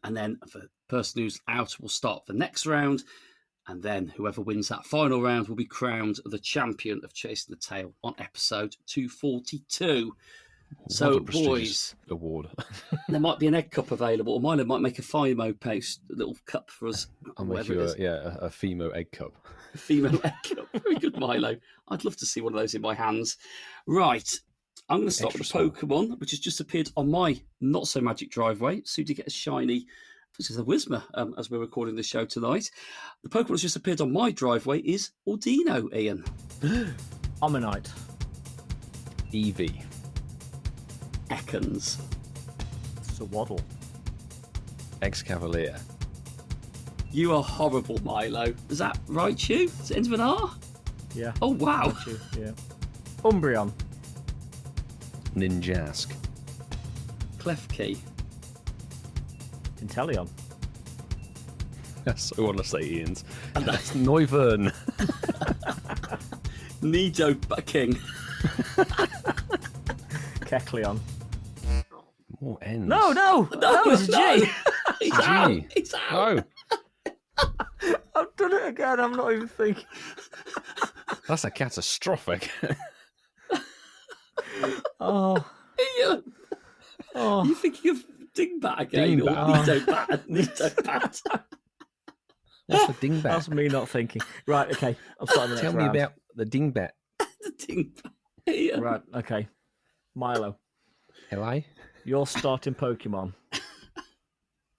And then the person who's out will start the next round, and then whoever wins that final round will be crowned the champion of Chasing the Tail on episode 242. So, What a prestigious boys, award. there might be an egg cup available, or Milo might make a FIMO post, a little cup for us. I'll make whatever you it is. a Fimo egg cup. A female egg cup. Very good, Milo. I'd love to see one of those in my hands. Right. I'm going to start Extra with a Pokemon, which has just appeared on my not-so-magic driveway. Soon to get a shiny. This is a Whismer, as we're recording this show tonight. The Pokemon that's just appeared on my driveway is Ordino, Ian. Omanyte. Eevee. Ekans. Swaddle. Ex-Cavalier. You are horrible, Milo. Is that right, Hugh? Does it end with an R? Yeah. Oh, wow. Yeah. Umbreon. Ninjask. Klefki. Inteleon. That's so I want to say Ian's. That's Noivern. Nido King. Kecleon. More N's. No, it's a G. He's G. out. He's out. Oh, I've done it again. I'm not even thinking. that's a catastrophic. Oh, Ian. oh. You're thinking of Dingbat again, or Dingbat. Nidobat? What's a dingbat? That's me not thinking. Right, okay. I'm starting the Tell next me round. about the dingbat. The Dingbat. Ian. Right, okay. Milo, Hello? your starting Pokemon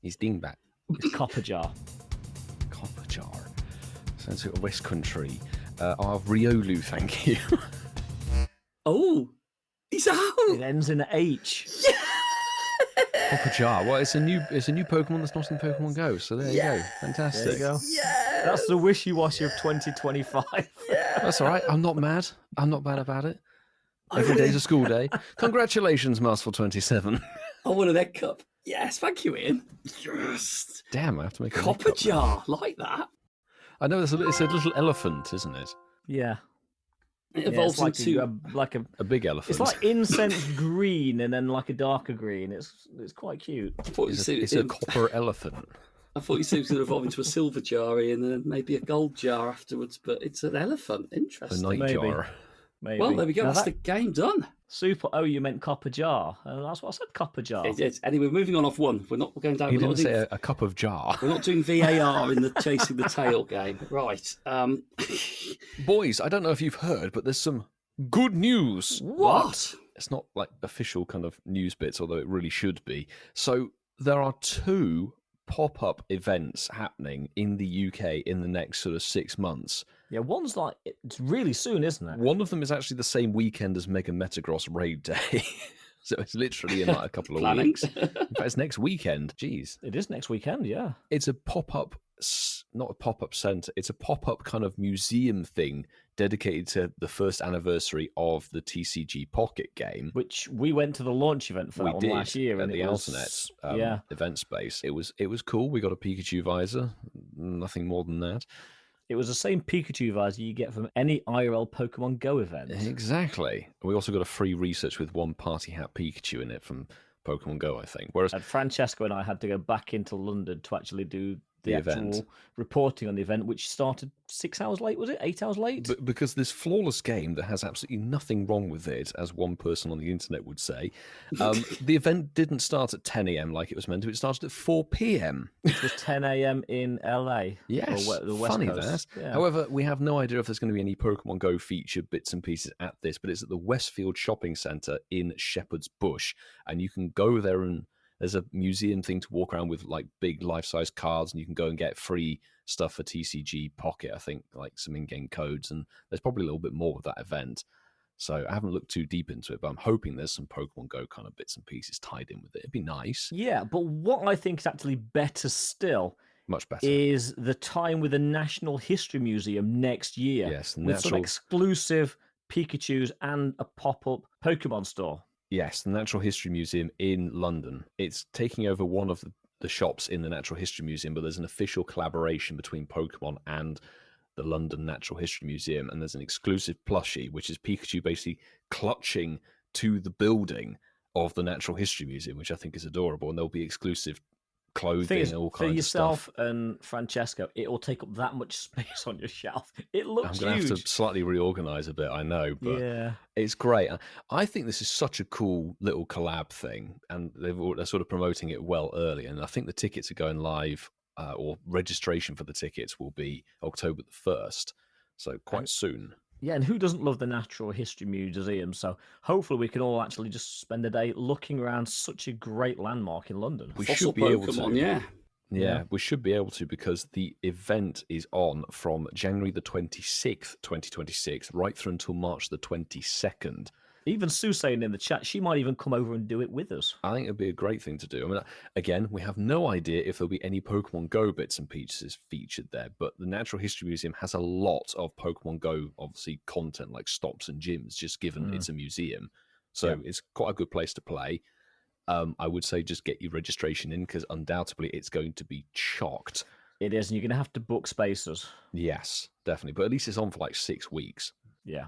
He's dingbat. is Copperjar. Copper jar. Sounds like a West Country. I'll have Riolu, thank you. Oh, he's out. It ends in a H. Copper jar. Well, it's a new Pokemon that's not in Pokemon Go. So there you go. Fantastic. There you go. Yeah. That's the wishy-washy of 2025. That's all right. I'm not mad. I'm not bad about it. Every day's a school day. Congratulations, Masterful 27. I won an egg cup. Yes, thank you, Ian. Yes. Damn, I have to make a Copper jar, like that. I know it's a little elephant, isn't it? Yeah. It Yeah, evolves it's into. like a A big elephant. It's like incense green and then like a darker green. It's quite cute. I thought you It's said a copper elephant. I thought you said it was going to evolve into a silver jar and then maybe a gold jar afterwards, but it's an elephant. A Interesting. night Maybe. jar. Maybe. Well, there we go. Now That's that- the game done. Super. Oh, you meant copper jar. That's what I said. Copper jar. It is. Anyway, moving on off one. We're going down. He We're not, didn't doing, say a cup of jar. we're not doing VAR in the chasing the tail game. Right. Boys, I don't know if you've heard, but there's some good news. What? It's not like official kind of news bits, although it really should be. So there are 2 pop-up events happening in the UK in the next sort of 6 months. Yeah, one's like it's really soon, isn't it? One of them is actually the same weekend as Mega Metagross Raid Day. So it's literally in like a couple of Planning. weeks. In fact, it's next weekend. Jeez. It is next weekend. Yeah. It's a pop-up not a pop-up center. It's a pop-up kind of museum thing dedicated to the first anniversary of the TCG Pocket game. Which we went to the launch event for that one last year, at and the it Alternet was event space. It was cool. We got a Pikachu visor, nothing more than that. It was the same Pikachu visor you get from any IRL Pokemon Go event. Exactly. We also got a free research with one party hat Pikachu in it from Pokemon Go, I think. Whereas And Francesco and I had to go back into London to actually do the actual event. reporting on the event, which started 6 hours late, was it? 8 hours late? Because this flawless game that has absolutely nothing wrong with it, as one person on the internet would say, the event didn't start at 10 a.m. like it was meant to. It started at 4 p.m. It was 10 a.m. in LA. Yes, or the West funny Coast. that. Yeah. However, we have no idea if there's going to be any Pokemon Go feature bits and pieces at this, but it's at the Westfield Shopping Centre in Shepherd's Bush, and you can go there and there's a museum thing to walk around with like big life-size cards, and you can go and get free stuff for TCG Pocket, I think, like some in-game codes, and there's probably a little bit more with that event. So I haven't looked too deep into it, but I'm hoping there's some Pokemon Go kind of bits and pieces tied in with it. It'd be nice. Yeah, but what I think is actually better still Much better. is the time with the National History Museum next year. Yes, with some exclusive Pikachus and a pop-up Pokemon store. Yes, the Natural History Museum in London. It's taking over one of the shops in the Natural History Museum, but there's an official collaboration between Pokemon and the London Natural History Museum, and there's an exclusive plushie, which is Pikachu basically clutching to the building of the Natural History Museum, which I think is adorable, and there'll be exclusive clothing and all kinds for yourself of stuff. and Francesco, it will take up that much space on your shelf. It looks I'm going to huge. have to slightly reorganize a bit, I know, but yeah. it's great. I think this is such a cool little collab thing, and they're sort of promoting it well early, and I think the tickets are going live, or registration for the tickets will be October the 1st, so quite soon. Yeah, and who doesn't love the Natural History Museum? So hopefully we can all actually just spend a day looking around such a great landmark in London. We Fossil should be able to. Pokemon, Yeah, we should be able to, because the event is on from January the 26th, 2026, right through until March the 22nd. Even Sue saying in the chat, she might even come over and do it with us. I think it'd be a great thing to do. I mean, again, we have no idea if there'll be any Pokemon Go bits and pieces featured there, but the Natural History Museum has a lot of Pokemon Go, obviously, content, like stops and gyms, just given it's a museum. So it's quite a good place to play. I would say just get your registration in, because undoubtedly it's going to be chocked. It is, and you're going to have to book spaces. Yes, definitely. But at least it's on for like 6 weeks. Yeah.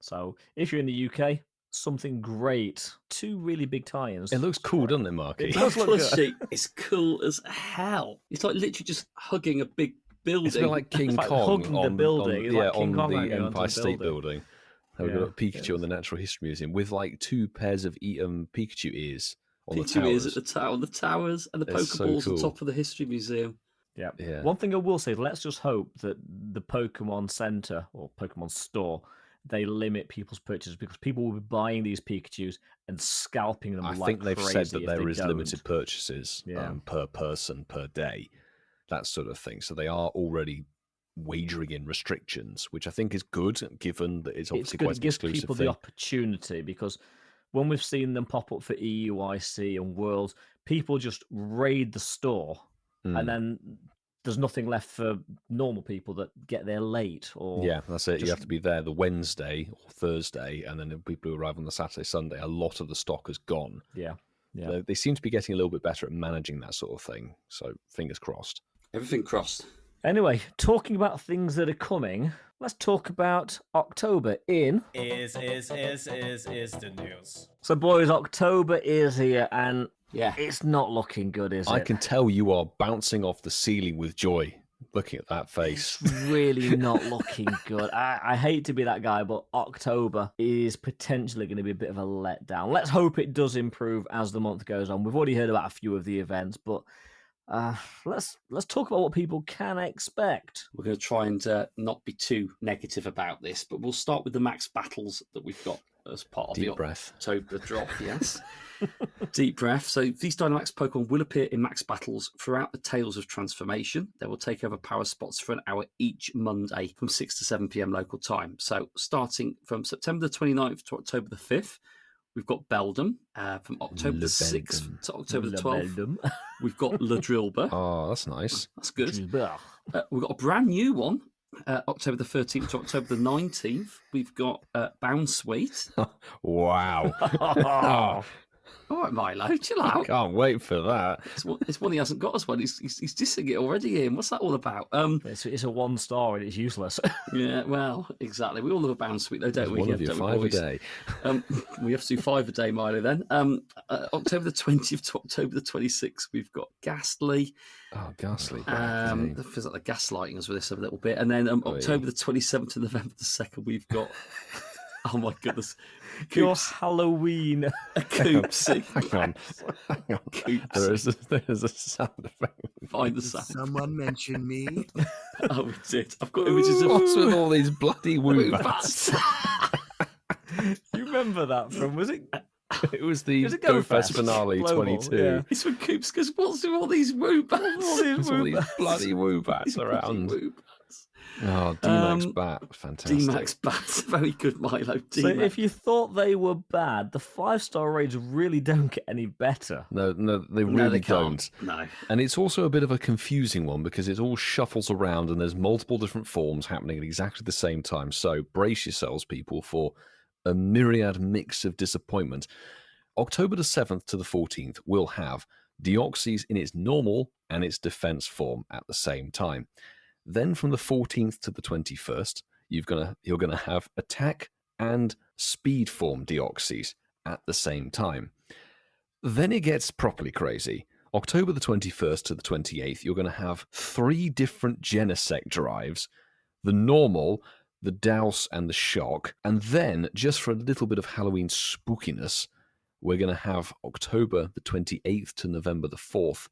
So if you're in the UK, something great. 2 really big tie-ins. It looks cool, doesn't it, Marky? It That does look good. plushie is cool as hell. It's like literally just hugging a big building. It's a bit like King It's like Kong hugging the on, building. on, It's yeah, like King on Kong the hanging onto Empire the State building. Building. We've Yeah, got Pikachu on the Natural History Museum with like 2 pairs of Pikachu ears on the Pikachu towers. is at the towers, and the It's so Pokeballs cool. on top of the History Museum. Yeah. Yeah. One thing I will say is let's just hope that the Pokemon Center or Pokemon Store, they limit people's purchases, because people will be buying these Pikachus and scalping them I like think they've crazy said that if there they is don't. limited purchases per person per day, that sort of thing. So they are already wagering in restrictions, which I think is good, given that it's obviously good. quite It an gives exclusive people thing. the opportunity, because when we've seen them pop up for EUIC and Worlds, people just raid the store, and then there's nothing left for normal people that get there late. Or Yeah, that's it. You just- have to be there the Wednesday or Thursday, and then the people who arrive on the Saturday, Sunday, a lot of the stock has gone. Yeah. They seem to be getting a little bit better at managing that sort of thing. So fingers crossed. Everything crossed. Anyway, talking about things that are coming, let's talk about October in... Is the news. So, boys, October is here, and Yeah. it's not looking good, is I it? can tell you are bouncing off the ceiling with joy looking at that face. It's really not looking good. I hate to be that guy, but October is potentially going to be a bit of a letdown. Let's hope it does improve as the month goes on. We've already heard about a few of the events, but let's talk about what people can expect. We're going to try and not be too negative about this, but we'll start with the max battles that we've got as part of Deep the breath. October drop. Yes. Deep breath. So these Dynamax Pokemon will appear in max battles throughout the Tales of Transformation. They will take over power spots for an hour each Monday from 6 to 7 p.m. local time. So starting from September the 29th to October the 5th, We've got Beldum from October the 6th to October the 12th. Beldum. We've got Ladrilba. Oh, that's nice. That's good. Drillbur. We've got a brand new one, October the 13th to October the 19th. We've got Bounsweet. Wow. All right, Milo, chill I out. can't wait for that. It's one he hasn't got us one. He's dissing it already, Ian. What's that all about? It's a 1 star and it's useless. Yeah, well, exactly. We all love a Bounsweet, though, don't we? One of you, Don't we, 5 a boys? day. We have to do 5 a day, Milo, then. October the 20th to October the 26th, we've got Ghastly. Oh, ghastly. It feels like they're gaslighting us with this a little bit. And then October the 27th to November the 2nd, we've got, oh my goodness, Your Coops. Halloween. A Coopsy. Hang on. Coops. There's a sound effect. Find the sound. Someone mention me. Oh, we did. I've got images of What's with all these bloody woobats? You remember that from, was it? It was the Was it Go Go Fest Fest? finale Global, 22. yeah. It's when Coops goes, what's with all these woobats? There's all these bloody woobats around. Oh, D-Max Bat. Fantastic. D-Max Bats, very good, Milo. So D-Max. if you thought they were bad, the 5-star raids really don't get any better. No, they No, really they don't. can't. No. And it's also a bit of a confusing one because it all shuffles around and there's multiple different forms happening at exactly the same time. So brace yourselves, people, for a myriad mix of disappointment. October the 7th to the 14th will have Deoxys in its normal and its defense form at the same time. Then from the 14th to the 21st, you're gonna have attack and speed form Deoxys at the same time. Then it gets properly crazy. October the 21st to the 28th, you're going to have 3 different Genesect drives, the normal, the Douse, and the Shock. And then, just for a little bit of Halloween spookiness, we're going to have October the 28th to November the 4th,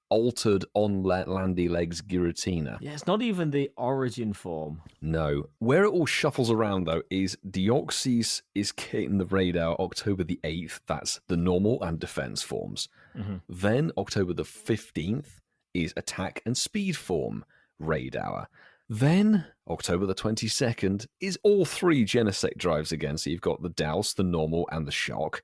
altered on Landy Legs Giratina. Yeah, it's not even the origin form. No. Where it all shuffles around, though, is Deoxys is hitting the radar October the 8th. That's the normal and defense forms. Mm-hmm. Then October the 15th is attack and speed form raid hour. Then October the 22nd is all 3 Genesect drives again. So you've got the Douse, the normal, and the Shock.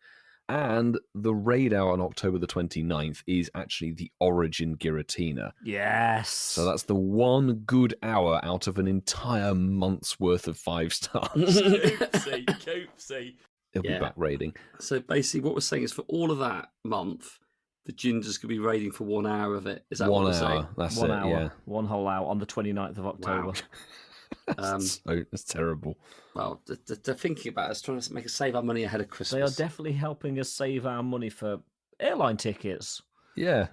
And the raid hour on October the 29th is actually the Origin Giratina. Yes. So that's the one good hour out of an entire month's worth of 5 stars. Coopsy. He'll be back raiding. So basically, what we're saying is for all of that month, the Gingers could be raiding for 1 hour of it. Is that 1 what we're hour. saying? That's 1 it, hour. yeah. 1 whole hour on the 29th of October. Wow. That's terrible. Well, they're thinking about us, trying to make us save our money ahead of They are Christmas. definitely helping us save our money for airline tickets. Yeah.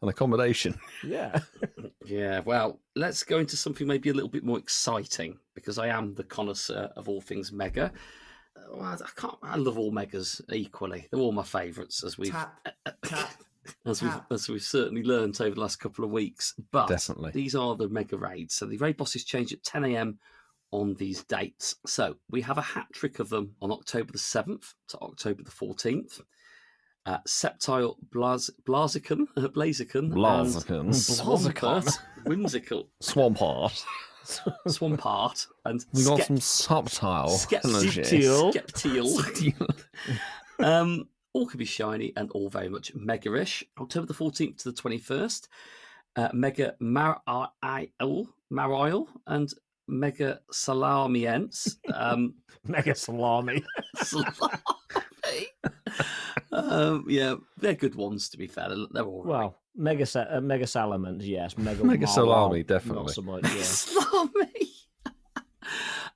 And accommodation. Yeah. Yeah, well, let's go into something maybe a little bit more exciting because I am the connoisseur of all things Mega. Well, I love all Megas equally. They're all my favourites, as we've certainly learned over the last couple of weeks. But Definitely. these are the Mega Raids. So the raid bosses change at 10 a.m. on these dates. So we have a hat trick of them on October the 7th to October the 14th. Septile Blaziken, Blaziken. Swampert, Whimsical, Swampart. Swampart, and We got some subtile Skeptial. Skeptial. All could be shiny and all very much mega-ish. October the 14th to the 21st, Mega Marile and Mega Salamiense. Mega salami. Salami. Yeah, they're good ones, to be fair. They're all right. Well, Mega Salamand, yes. Mega Mega Salami, Not definitely. so much, yeah. Salami.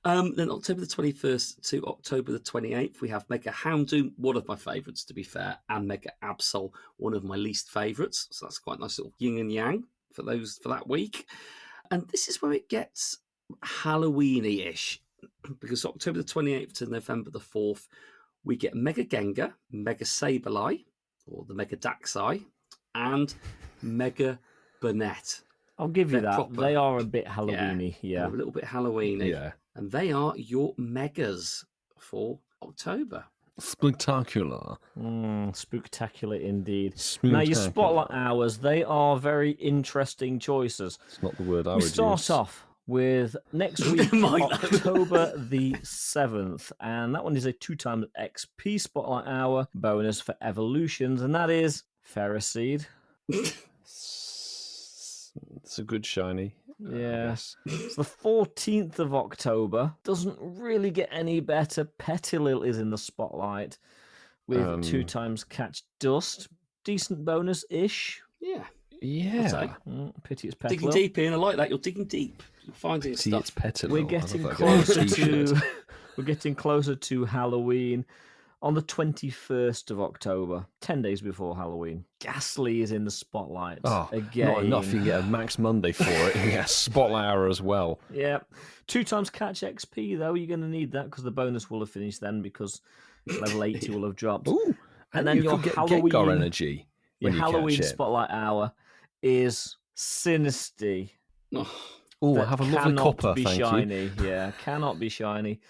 Then October the 21st to October the 28th, we have Mega Houndoom, one of my favourites, to be fair, and Mega Absol, one of my least favourites. So that's quite a nice little yin and yang for that week. And this is where it gets Halloween-y-ish, because October the 28th to November the 4th, we get Mega Gengar, Mega Sableye, or the Mega Daxai, and Mega Burnett. I'll give you They're that. proper. They are a bit Halloween-y, yeah. They're a little bit Halloween-y. Yeah. And they are your Megas for October. Spectacular. Spectacular indeed. Now, your Spooktacular. spotlight hours, they are very interesting choices. It's not the word I We would start use. off with next week, Milo. October the 7th. And that one is a 2x XP Spotlight Hour bonus for evolutions, and that is Ferroseed. It's a good shiny. I Yeah. guess. It's the 14th of October. Doesn't really get any better. Petilil is in the spotlight with 2x Catch Dust. Decent bonus-ish. Yeah. Yeah. Pity it's Digging Petilil. deep in. I like that. You're digging deep. You're finding See, stuff. it's Petilil. We're I getting love that. closer T-shirt. to we're getting closer to Halloween. On the 21st of October, 10 days before Halloween, Ghastly is in the spotlight again. Not enough. You can get a Max Monday for it. You get a Spotlight Hour as well. Yeah. 2x Catch XP, though. You're going to need that because the bonus will have finished then because level 80 will have dropped. Ooh, And then you your could get Halloween Gengar energy your when you Halloween catch it. Spotlight Hour is Sinisty. Oh, that have a lovely cannot copper, be thank you. shiny. Yeah, cannot be shiny.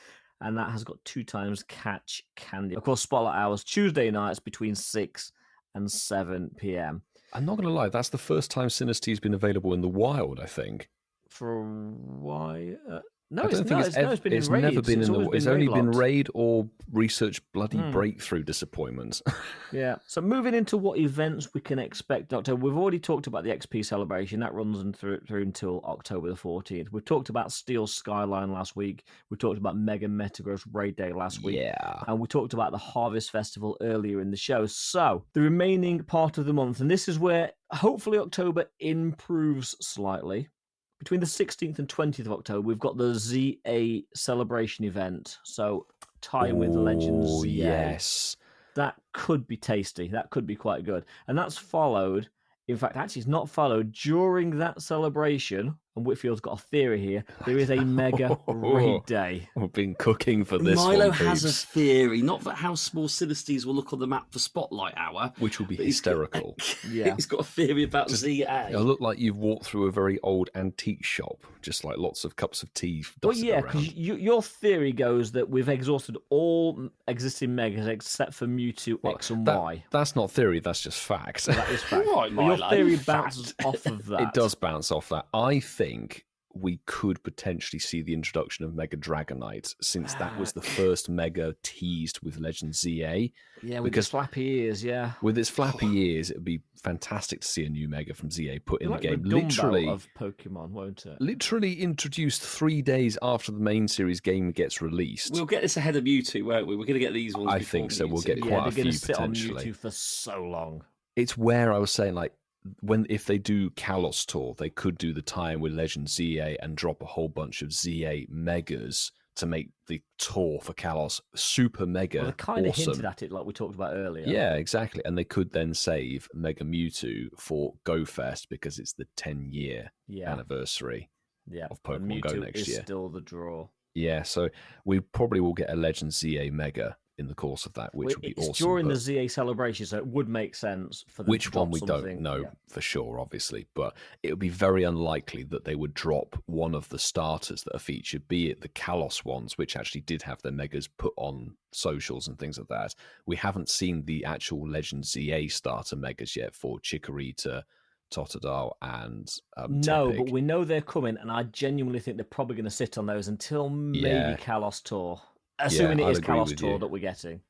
And that has got 2x Catch Candy. Of course, Spotlight Hours, Tuesday nights between 6 and 7 p.m. I'm not going to lie, that's the first time Sinisty's been available in the wild, I think. For why? No, I don't think it's been it's in raids. never been It's in the. always It's been only been raid-locked. raid or research bloody breakthrough disappointments. Yeah. So moving into what events we can expect in October. We've already talked about the XP celebration. That runs through until October the 14th. We talked about Steel Skyline last week. We talked about Mega Metagross Raid Day last week. Yeah. And we talked about the Harvest Festival earlier in the show. So the remaining part of the month, and this is where hopefully October improves slightly. Between the 16th and 20th of October, we've got the ZA celebration event. So tie in with Legends Oh, ZA. yes. That could be tasty. That could be quite good. And that's followed. In fact, actually, it's not followed during that celebration. And Whitfield's got a theory here. There is a mega raid day. We've been cooking for this Milo one, has a peeps, theory, not for how small Sinisties will look on the map for Spotlight Hour, which will be but he's got- hysterical. Yeah. He's got a theory about ZA. It'll look like you've walked through a very old antique shop, just like lots of cups of tea Well, dotted yeah, around. because your theory goes that we've exhausted all existing megas except for Mewtwo Well, X and that- Y. That's not theory, that's just fact. That is fact. Right, But your Milo. theory Fact. bounces off of that. It does bounce off that. I think we could potentially see the introduction of Mega Dragonite, since that was the first Mega teased with Legend ZA. Yeah, with because- the flappy ears, yeah. With its flappy ears, it would be fantastic to see a new Mega from ZA put in Like the game. Dumbo Literally, of Pokemon, won't it? literally introduced 3 days after the main series game gets released. We'll get this ahead of Mewtwo, won't we? We're going to get these ones. I before think so. We'll Mewtwo. get Yeah, quite a they're going few to sit on potentially. Mewtwo for so long. It's where I was saying, like, if they do Kalos Tour, they could do the tie-in with Legend ZA and drop a whole bunch of ZA Megas to make the tour for Kalos super mega Well, they kind of awesome. hinted at it like we talked about earlier. Yeah, exactly. And they could then save Mega Mewtwo for Go Fest because it's the 10-year Yeah. anniversary. Yeah. of and Pokemon Go Mewtwo next is year. still the draw. Yeah, so we probably will get a Legend ZA Mega in the course of that, which would be It's awesome. during the but ZA celebration, so it would make sense for them to which one drop we something. don't know Yeah. for sure, obviously, but it would be very unlikely that they would drop one of the starters that are featured, be it the Kalos ones, which actually did have their Megas put on socials and things like that. We haven't seen the actual Legend ZA starter Megas yet for Chikorita, Totodile, and No, Tepig. but we know they're coming, and I genuinely think they're probably going to sit on those until maybe Yeah. Kalos Tour. Assuming I'd it is agree Kalos with Tour you. that we're getting.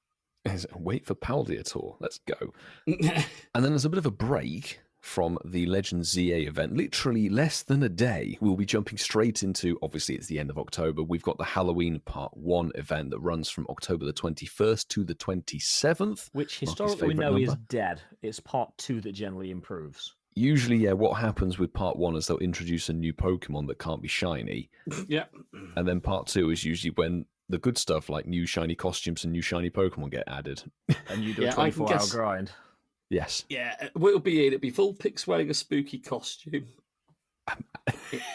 Wait for Paldea Tour. Let's go. And then there's a bit of a break from the Legend ZA event. Literally less than a day. We'll be jumping straight into, obviously, it's the end of October. We've got the Halloween Part 1 event that runs from October the 21st to the 27th. Which Marky's historically we favourite know is number. dead. It's part 2 that generally improves. Usually, yeah, what happens with Part 1 is they'll introduce a new Pokemon that can't be shiny. Yeah. And then Part 2 is usually when the good stuff like new shiny costumes and new shiny Pokemon get added. And you do Yeah, a I can 24-hour guess- grind. Yes. Yeah. What it'll be it'll be Vulpix wearing a spooky costume.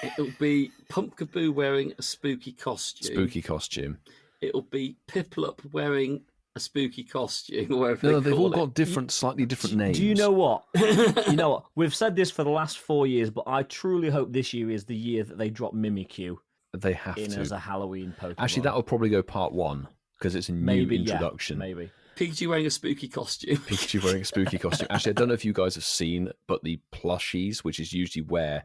It'll be Pumpkaboo wearing a spooky costume. Spooky costume. It'll be Piplup wearing a spooky costume, or whatever No, they they've call all it. got different, slightly different names. Do you know what? You know what? We've said this for the last 4 years, but I truly hope this year is the year that they drop Mimikyu They have in to. as a Halloween Pokemon. Actually, that will probably go Part 1 because it's a new maybe introduction. Yeah, maybe. Pikachu wearing a spooky costume. Pikachu wearing a spooky costume. Actually, I don't know if you guys have seen, but the plushies, which is usually where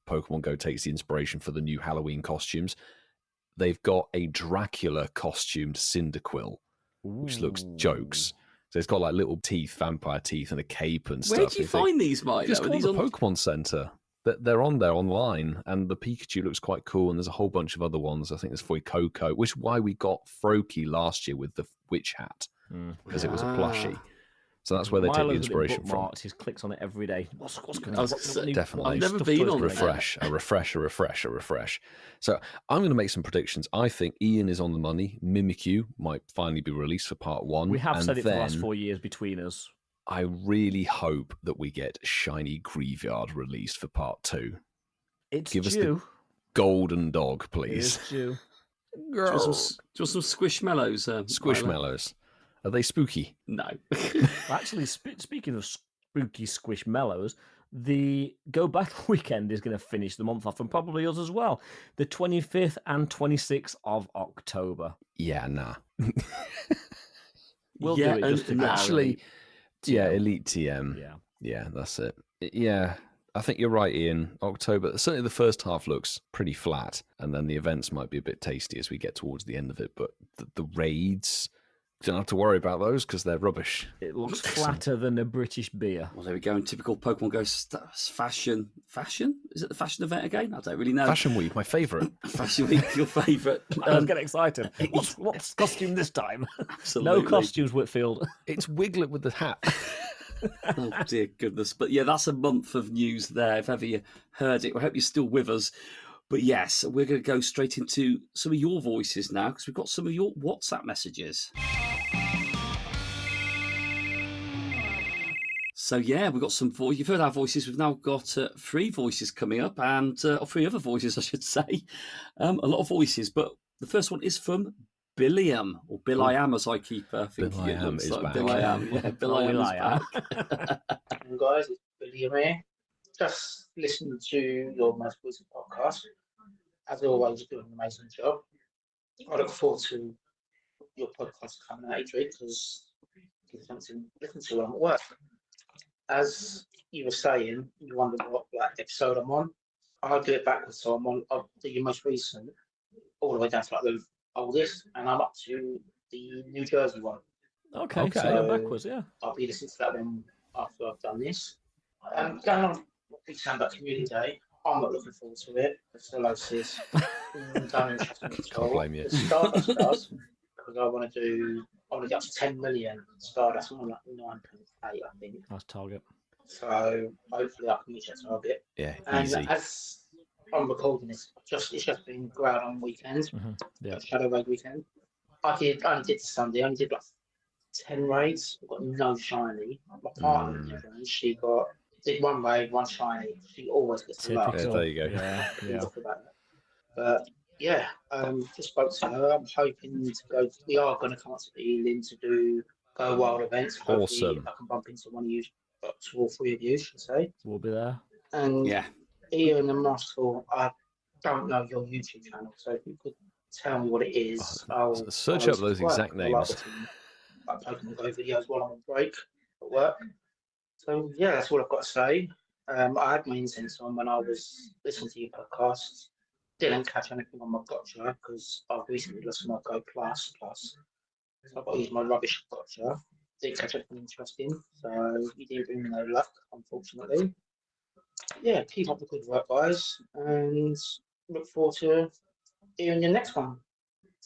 Pokemon Go takes the inspiration for the new Halloween costumes. They've got a Dracula costumed Cyndaquil, which looks jokes. So it's got like little teeth, vampire teeth, and a cape and stuff. Where do you find these, Milo? Just Are call these the on... Pokemon Center. They're on there online, and the Pikachu looks quite cool, and there's a whole bunch of other ones. I think there's Coco, which is why we got Froakie last year with the witch hat, because it was a plushie. So that's where they take the inspiration from. He clicks on it every day. What's going I on? was gonna say, Definitely. I've never been on refresh. So I'm going to make some predictions. I think Ian is on the money. Mimikyu might finally be released for part 1. We have and said it for the then last 4 years between us. I really hope that we get Shiny Graveyard released for part 2. It's Give us due. the golden dog, please. It's due. Do you want some Squishmallows? Milo? Squishmallows. Are they spooky? No. Actually, speaking of spooky squishmallows, the Go Battle Weekend is going to finish the month off, and probably us as well. The 25th and 26th of October. Yeah, nah. We'll do it just to actually. Yeah, Elite TM. Yeah. Yeah, that's it. Yeah, I think you're right, Ian. October, certainly the first half looks pretty flat, and then the events might be a bit tasty as we get towards the end of it, but the raids... Don't have to worry about those because they're rubbish. It looks flatter than a British beer. Well, there we go. In typical Pokemon Go fashion. Fashion? Is it the fashion event again? I don't really know. Fashion Week, my favourite. Fashion Week, your favourite. I'm getting excited. What's costume this time? Absolutely. No costumes, Whitfield. It's Wiglet with the hat. Oh, dear goodness. But yeah, that's a month of news there. If ever you heard it, I hope you're still with us. But yes, we're going to go straight into some of your voices now because we've got some of your WhatsApp messages. So yeah, we've got some voice. You've heard our voices. We've now got 3 voices coming up, and or 3 other voices, I should say. A lot of voices, but the first one is from Billiam, or Bill I Am, as I keep thinking. Bill I Am is back. Bill I Am, yeah, Bill I Am is back. Guys, it's Billiam here. Just listened to your most recent podcast. As always, doing an amazing job. I look forward to your podcast coming out each week because it's something to listen to when I'm at work. As you were saying, you wondered what episode I'm on. I'll do it backwards, so I'll do your most recent, all the way down to the oldest, and I'm up to the New Jersey one. Okay. So backwards, yeah. I'll be listening to that one after I've done this. Going on Big Standout Community Day, I'm not looking forward to it. The Solosis don't interest me at all. Can't blame you. The Stardust does, because I want to get up to 10 million Stardust. I'm on 9.8, I think. Nice target. So hopefully I can reach that target. Yeah, and easy. As I'm recording this, it's just been Groudon weekend, Yeah. Shadow Raid weekend. I only did Sunday. I only did 10 raids. I've got no shiny. My partner she did 1 raid, 1 shiny. She always gets the love. Yeah, there you go. Yeah. But yeah, just spoke to her. I'm hoping to go. We are going to come up to Ealing to do Go Wild events. Hopefully, Awesome. I can bump into one of you, 2 or 3 of you, should say. We'll be there. And Yeah. Ian and Russell, I don't know your YouTube channel, so if you could tell me what it is, I'll search up those exact names. Like Pokemon Go videos while I'm on break at work. So yeah, that's all I've got to say. I had my incense on when I was listening to your podcast. Didn't catch anything on my gotcha because I've recently lost my Go Plus. So I've got to use my rubbish gotcha. Didn't catch anything interesting, so you didn't bring me no luck, unfortunately. Yeah, keep up the good work, guys, and look forward to hearing your next one.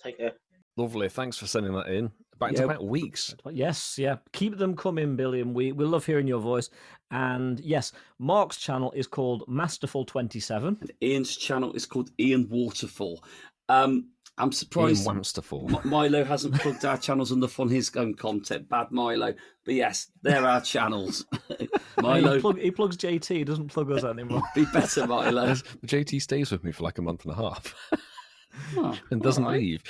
Take care. Lovely. Thanks for sending that in. Back to back weeks. Yes, yeah. Keep them coming, Billy, and we love hearing your voice. And yes, Mark's channel is called Masterful27. And Ian's channel is called Ian Waterfall. I'm surprised Ian Wamsterful. Milo hasn't plugged our channels enough on his own content. Bad Milo. But yes, they're our channels. Milo. He plugs JT, he doesn't plug us anymore. Be better, Milo. JT stays with me for like a month and a half. Oh, and doesn't right. leave.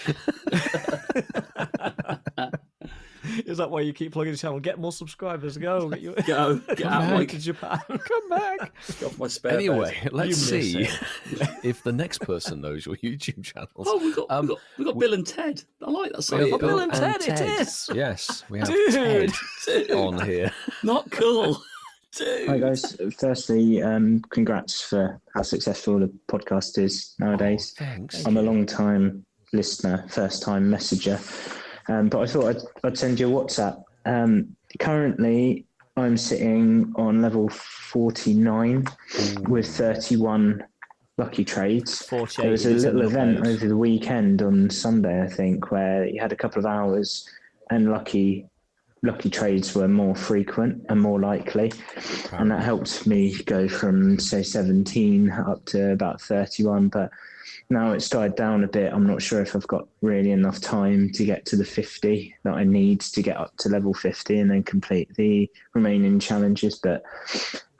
Is that why you keep plugging the channel? Get more subscribers. Go. Get out to Japan. Come back. Get off my spare Anyway, bed. let's see it. if the next person knows your YouTube channels. Oh, we got Bill and Ted. I like that song. Bill and Ted, it is. Yes, we have Dude. Ted on here. Not cool. Hi guys. Firstly, congrats for how successful the podcast is nowadays. Thanks. I'm a long time listener, first time messenger, but I thought I'd send you a WhatsApp. Currently, I'm sitting on level 49 with 31 lucky trades. 48 There was a is little in the event players. over the weekend on Sunday, I think, where you had a couple of hours and lucky trades were more frequent and more likely. And that helped me go from, say, 17 up to about 31. But now it's died down a bit. I'm not sure if I've got really enough time to get to the 50 that I need to get up to level 50 and then complete the remaining challenges. But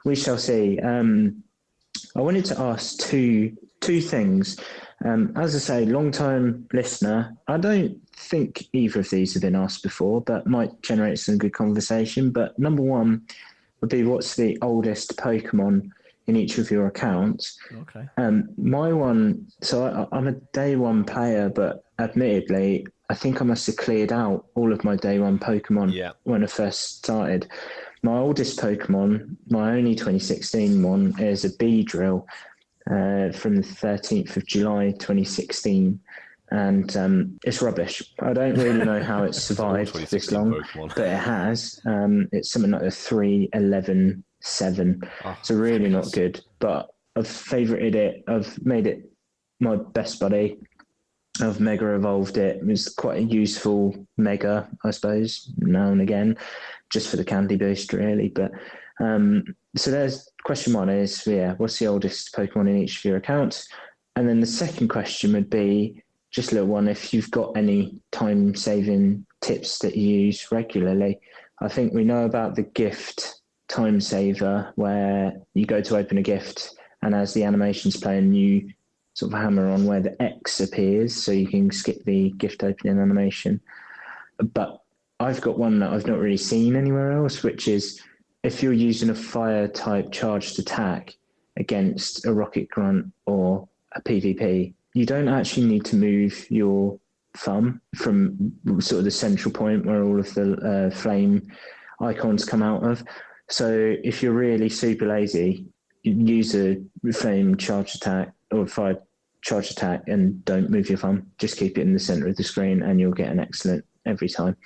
we shall see. I wanted to ask two things. As I say, long-time listener, I don't think either of these have been asked before, but might generate some good conversation. But number one would be, what's the oldest Pokemon in each of your accounts? Okay. My one, so I'm a day one player, but admittedly, I think I must have cleared out all of my day one Pokemon when I first started. My oldest Pokemon, my only 2016 one, is a Beedrill from the 13th of July 2016. And it's rubbish. I don't really know how it's survived this long, Pokemon. but it has. It's something like a 3-11-7. So really not good. But I've favorited it. I've made it my best buddy. I've mega evolved it. It's quite a useful mega, I suppose, now and again, just for the candy boost, really. But so there's question one is, what's the oldest Pokemon in each of your accounts? And then the second question would be, just a little one, if you've got any time-saving tips that you use regularly. I think we know about the gift time saver, where you go to open a gift, and as the animation's playing, you sort of hammer on where the X appears, so you can skip the gift opening animation. But I've got one that I've not really seen anywhere else, which is if you're using a fire-type charged attack against a Rocket Grunt or a PvP, you don't actually need to move your thumb from sort of the central point where all of the flame icons come out of. So if you're really super lazy, you use a flame charge attack or fire charge attack and don't move your thumb. Just keep it in the center of the screen and you'll get an excellent every time.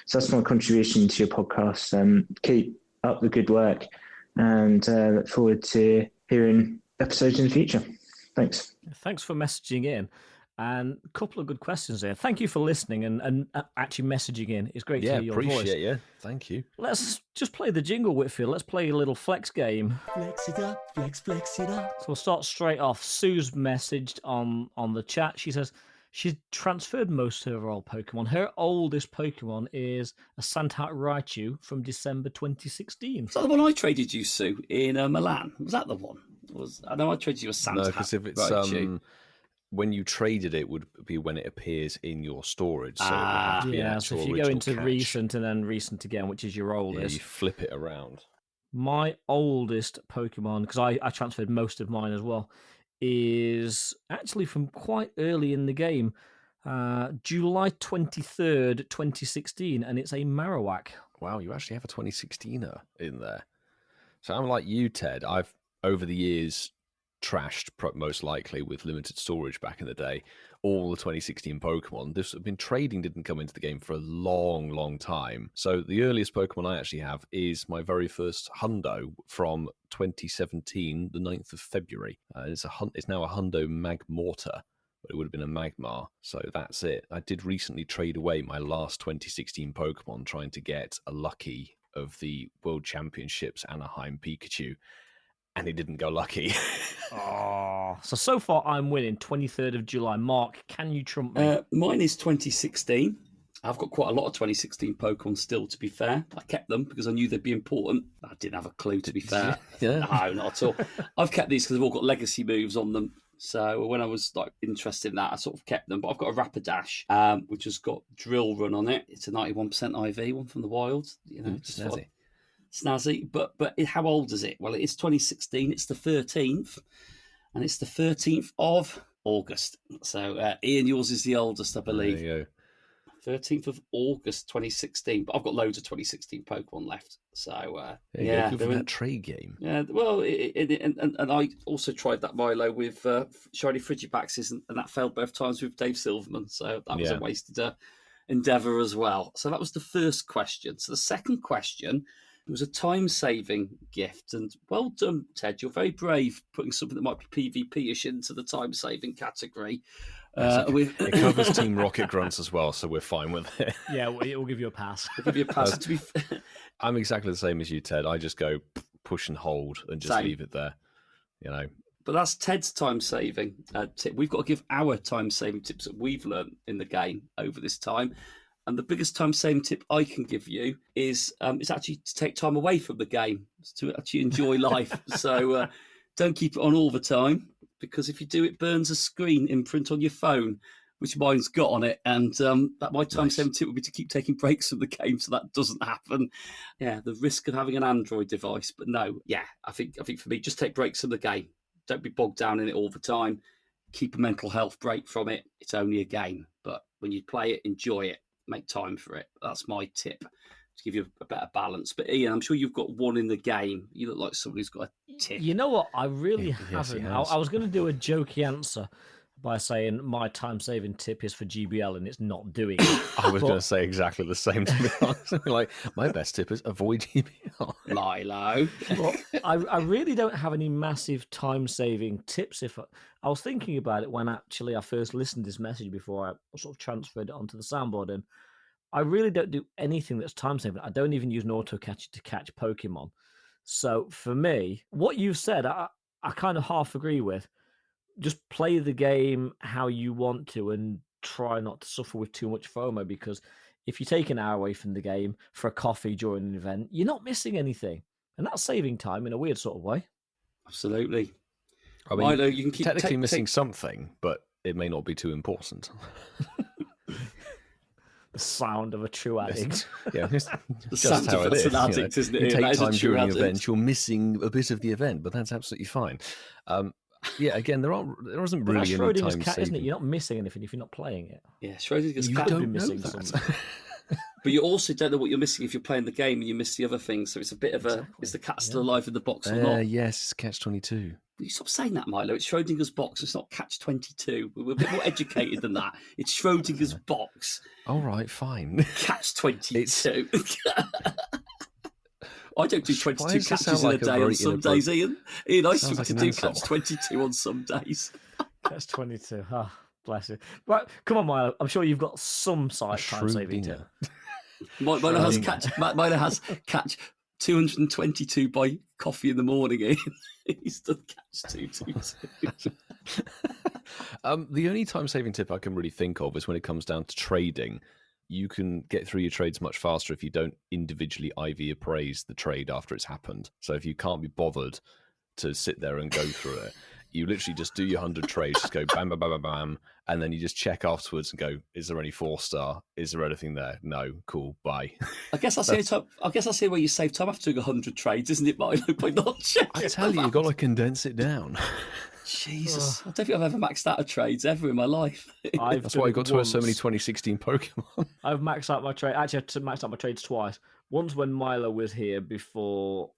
So that's my contribution to your podcast. Keep up the good work and look forward to hearing episodes in the future. Thanks. Thanks for messaging in. And a couple of good questions there. Thank you for listening and actually messaging in. It's great to hear your voice. Yeah, appreciate you. Thank you. Let's just play the jingle, Whitfield. Let's play a little flex game. Flex it up, flex it up. So we'll start straight off. Sue's messaged on the chat. She says she's transferred most of her old Pokemon. Her oldest Pokemon is a standout Raichu from December 2016. Is that the one I traded you, Sue, in Milan? Was that the one? I know I traded you a Santa. No, because if it's when you traded it would be when it appears in your storage. So it would have to be an so actual if you go into catch. recent and then recent again, which is your oldest, you flip it around. My oldest Pokemon, because I transferred most of mine as well, is actually from quite early in the game, July 23rd, 2016, and it's a Marowak. Wow, you actually have a 2016er in there. So I'm like you, Ted. I've over the years trashed, most likely with limited storage back in the day, all the 2016 Pokemon. This have been trading didn't come into the game for a long time. So the earliest Pokemon I actually have is my very first Hundo from 2017, the 9th of February. It's now a Hundo Magmortar, but it would have been a Magmar. So that's it. I did recently trade away my last 2016 Pokemon trying to get a lucky of the World Championships Anaheim Pikachu. And it didn't go lucky. So far I'm winning. 23rd of July. Mark, can you trump me? Mine is 2016. I've got quite a lot of 2016 Pokemon still, to be fair. I kept them because I knew they'd be important. I didn't have a clue, to be fair. No, not at all. I've kept these because they've all got legacy moves on them. So when I was interested in that, I sort of kept them. But I've got a Rapidash, which has got Drill Run on it. It's a 91% IV, one from the wild. Just snazzy. But how old is it? Well, it is 2016. It's the 13th, and it's the 13th of August. So Ian, yours is the oldest, I believe. There you go. 13th of August 2016, but I've got loads of 2016 Pokemon left. So, Yeah, good for that trade game. Yeah, well, and I also tried that Milo with Shiny Frigibaxes, and that failed both times with Dave Silverman. So that was a wasted endeavour as well. So that was the first question. So the second question was a time-saving gift. And well done, Ted. You're very brave putting something that might be PvP-ish into the time-saving category. It covers Team Rocket Grunts as well, so we're fine with it. Yeah, we'll give you a pass. We'll give you a pass. I'm exactly the same as you, Ted. I just go push and hold and just leave it there, you know. But that's Ted's time-saving tip. We've got to give our time-saving tips that we've learned in the game over this time. And the biggest time-saving tip I can give you is actually to take time away from the game, to actually enjoy life. So don't keep it on all the time, because if you do, it burns a screen imprint on your phone, which mine's got on it. And my time-saving tip would be to keep taking breaks from the game so that doesn't happen. Yeah, the risk of having an Android device. But no, yeah, I think for me, just take breaks from the game. Don't be bogged down in it all the time. Keep a mental health break from it. It's only a game. But when you play it, enjoy it. Make time for it. That's my tip to give you a better balance. But Ian, I'm sure you've got one in the game. You look like somebody who's got a tip. You know what? I really haven't. I was going to do a jokey answer by saying my time-saving tip is for GBL, and it's not doing it. I was going to say exactly the same, to be honest. Like, my best tip is avoid GBL. Milo. Well, I really don't have any massive time-saving tips. I was thinking about it when actually I first listened to this message before I sort of transferred it onto the soundboard, and I really don't do anything that's time-saving. I don't even use an auto-catcher to catch Pokemon. So for me, what you've said, I kind of half agree with. Just play the game how you want to and try not to suffer with too much FOMO, because if you take an hour away from the game for a coffee during an event, you're not missing anything. And that's saving time in a weird sort of way. Absolutely. I mean, Milo, you can keep technically missing something, but it may not be too important. The sound of a true addict. Yeah, just sound how of it is. an addict, isn't it? You That take is a time true during an addict. event, you're missing a bit of the event, but that's absolutely fine. Yeah, again, there isn't really that's any Schrodinger's time cat, saving. isn't it? You're not missing anything if you're not playing it. Yeah, Schrodinger's You cat. don't be know missing that. something. But you also don't know what you're missing if you're playing the game and you miss the other things. So it's a bit of is the cat still alive in the box or not? Yes, it's Catch-22. Will you stop saying that, Milo? It's Schrodinger's box. It's not Catch-22. We're a bit more educated than that. It's Schrodinger's box. All right, fine. Catch-22. I don't do 22 Why does it catches sound in a like a day on very some days, Ian. Ian, I Sounds used to like do an insult. Catch-22 on some days. That's 22. Oh, bless you. Right, come on, Milo. I'm sure you've got some time saving tip. Milo has catch 222 by coffee in the morning. Ian. He's done catch 222. The only time-saving tip I can really think of is when it comes down to trading. You can get through your trades much faster if you don't individually IV appraise the trade after it's happened. So if you can't be bothered to sit there and go through it, you literally just do your 100 trades, just go bam, bam, bam, bam, bam, and then you just check afterwards and go, is there any 4-star? Is there anything there? No, cool, bye. I guess that's where you save time after doing 100 trades, isn't it, Milo? By not checking. I tell you, you've got to condense it down. Jesus, I don't think I've ever maxed out of trades ever in my life. That's why I got to have so many 2016 Pokemon. I've maxed out my trade. Actually, I've maxed out my trades twice. Once when Milo was here before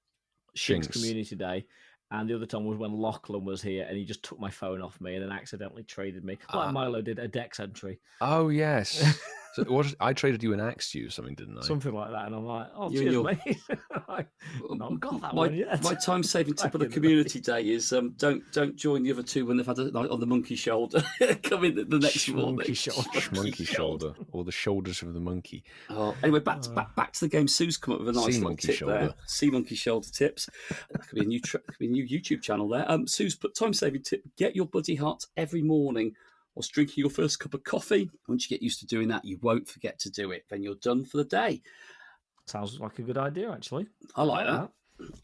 Shinx Community Day, and the other time was when Lachlan was here, and he just took my phone off me and then accidentally traded me, like Milo did a Dex entry. Oh yes. So I traded you and axed you something, didn't I? Something like that, and I'm like, oh, You- cheers, you're- mate. I've not got that one yet. My time saving tip of the Back in the community day is don't join the other two when they've had a night on the monkey shoulder. Come in the next morning. Monkey shoulder. Monkey shoulder, or the shoulders of the monkey. Oh, anyway, back to the game. Sue's come up with a nice Sea little monkey tip shoulder. there. Sea monkey shoulder tips. That could be a new YouTube channel there. Sue's put time saving tip: get your buddy hearts every morning whilst drinking your first cup of coffee. Once you get used to doing that, you won't forget to do it. Then you're done for the day. Sounds like a good idea, actually. I like that.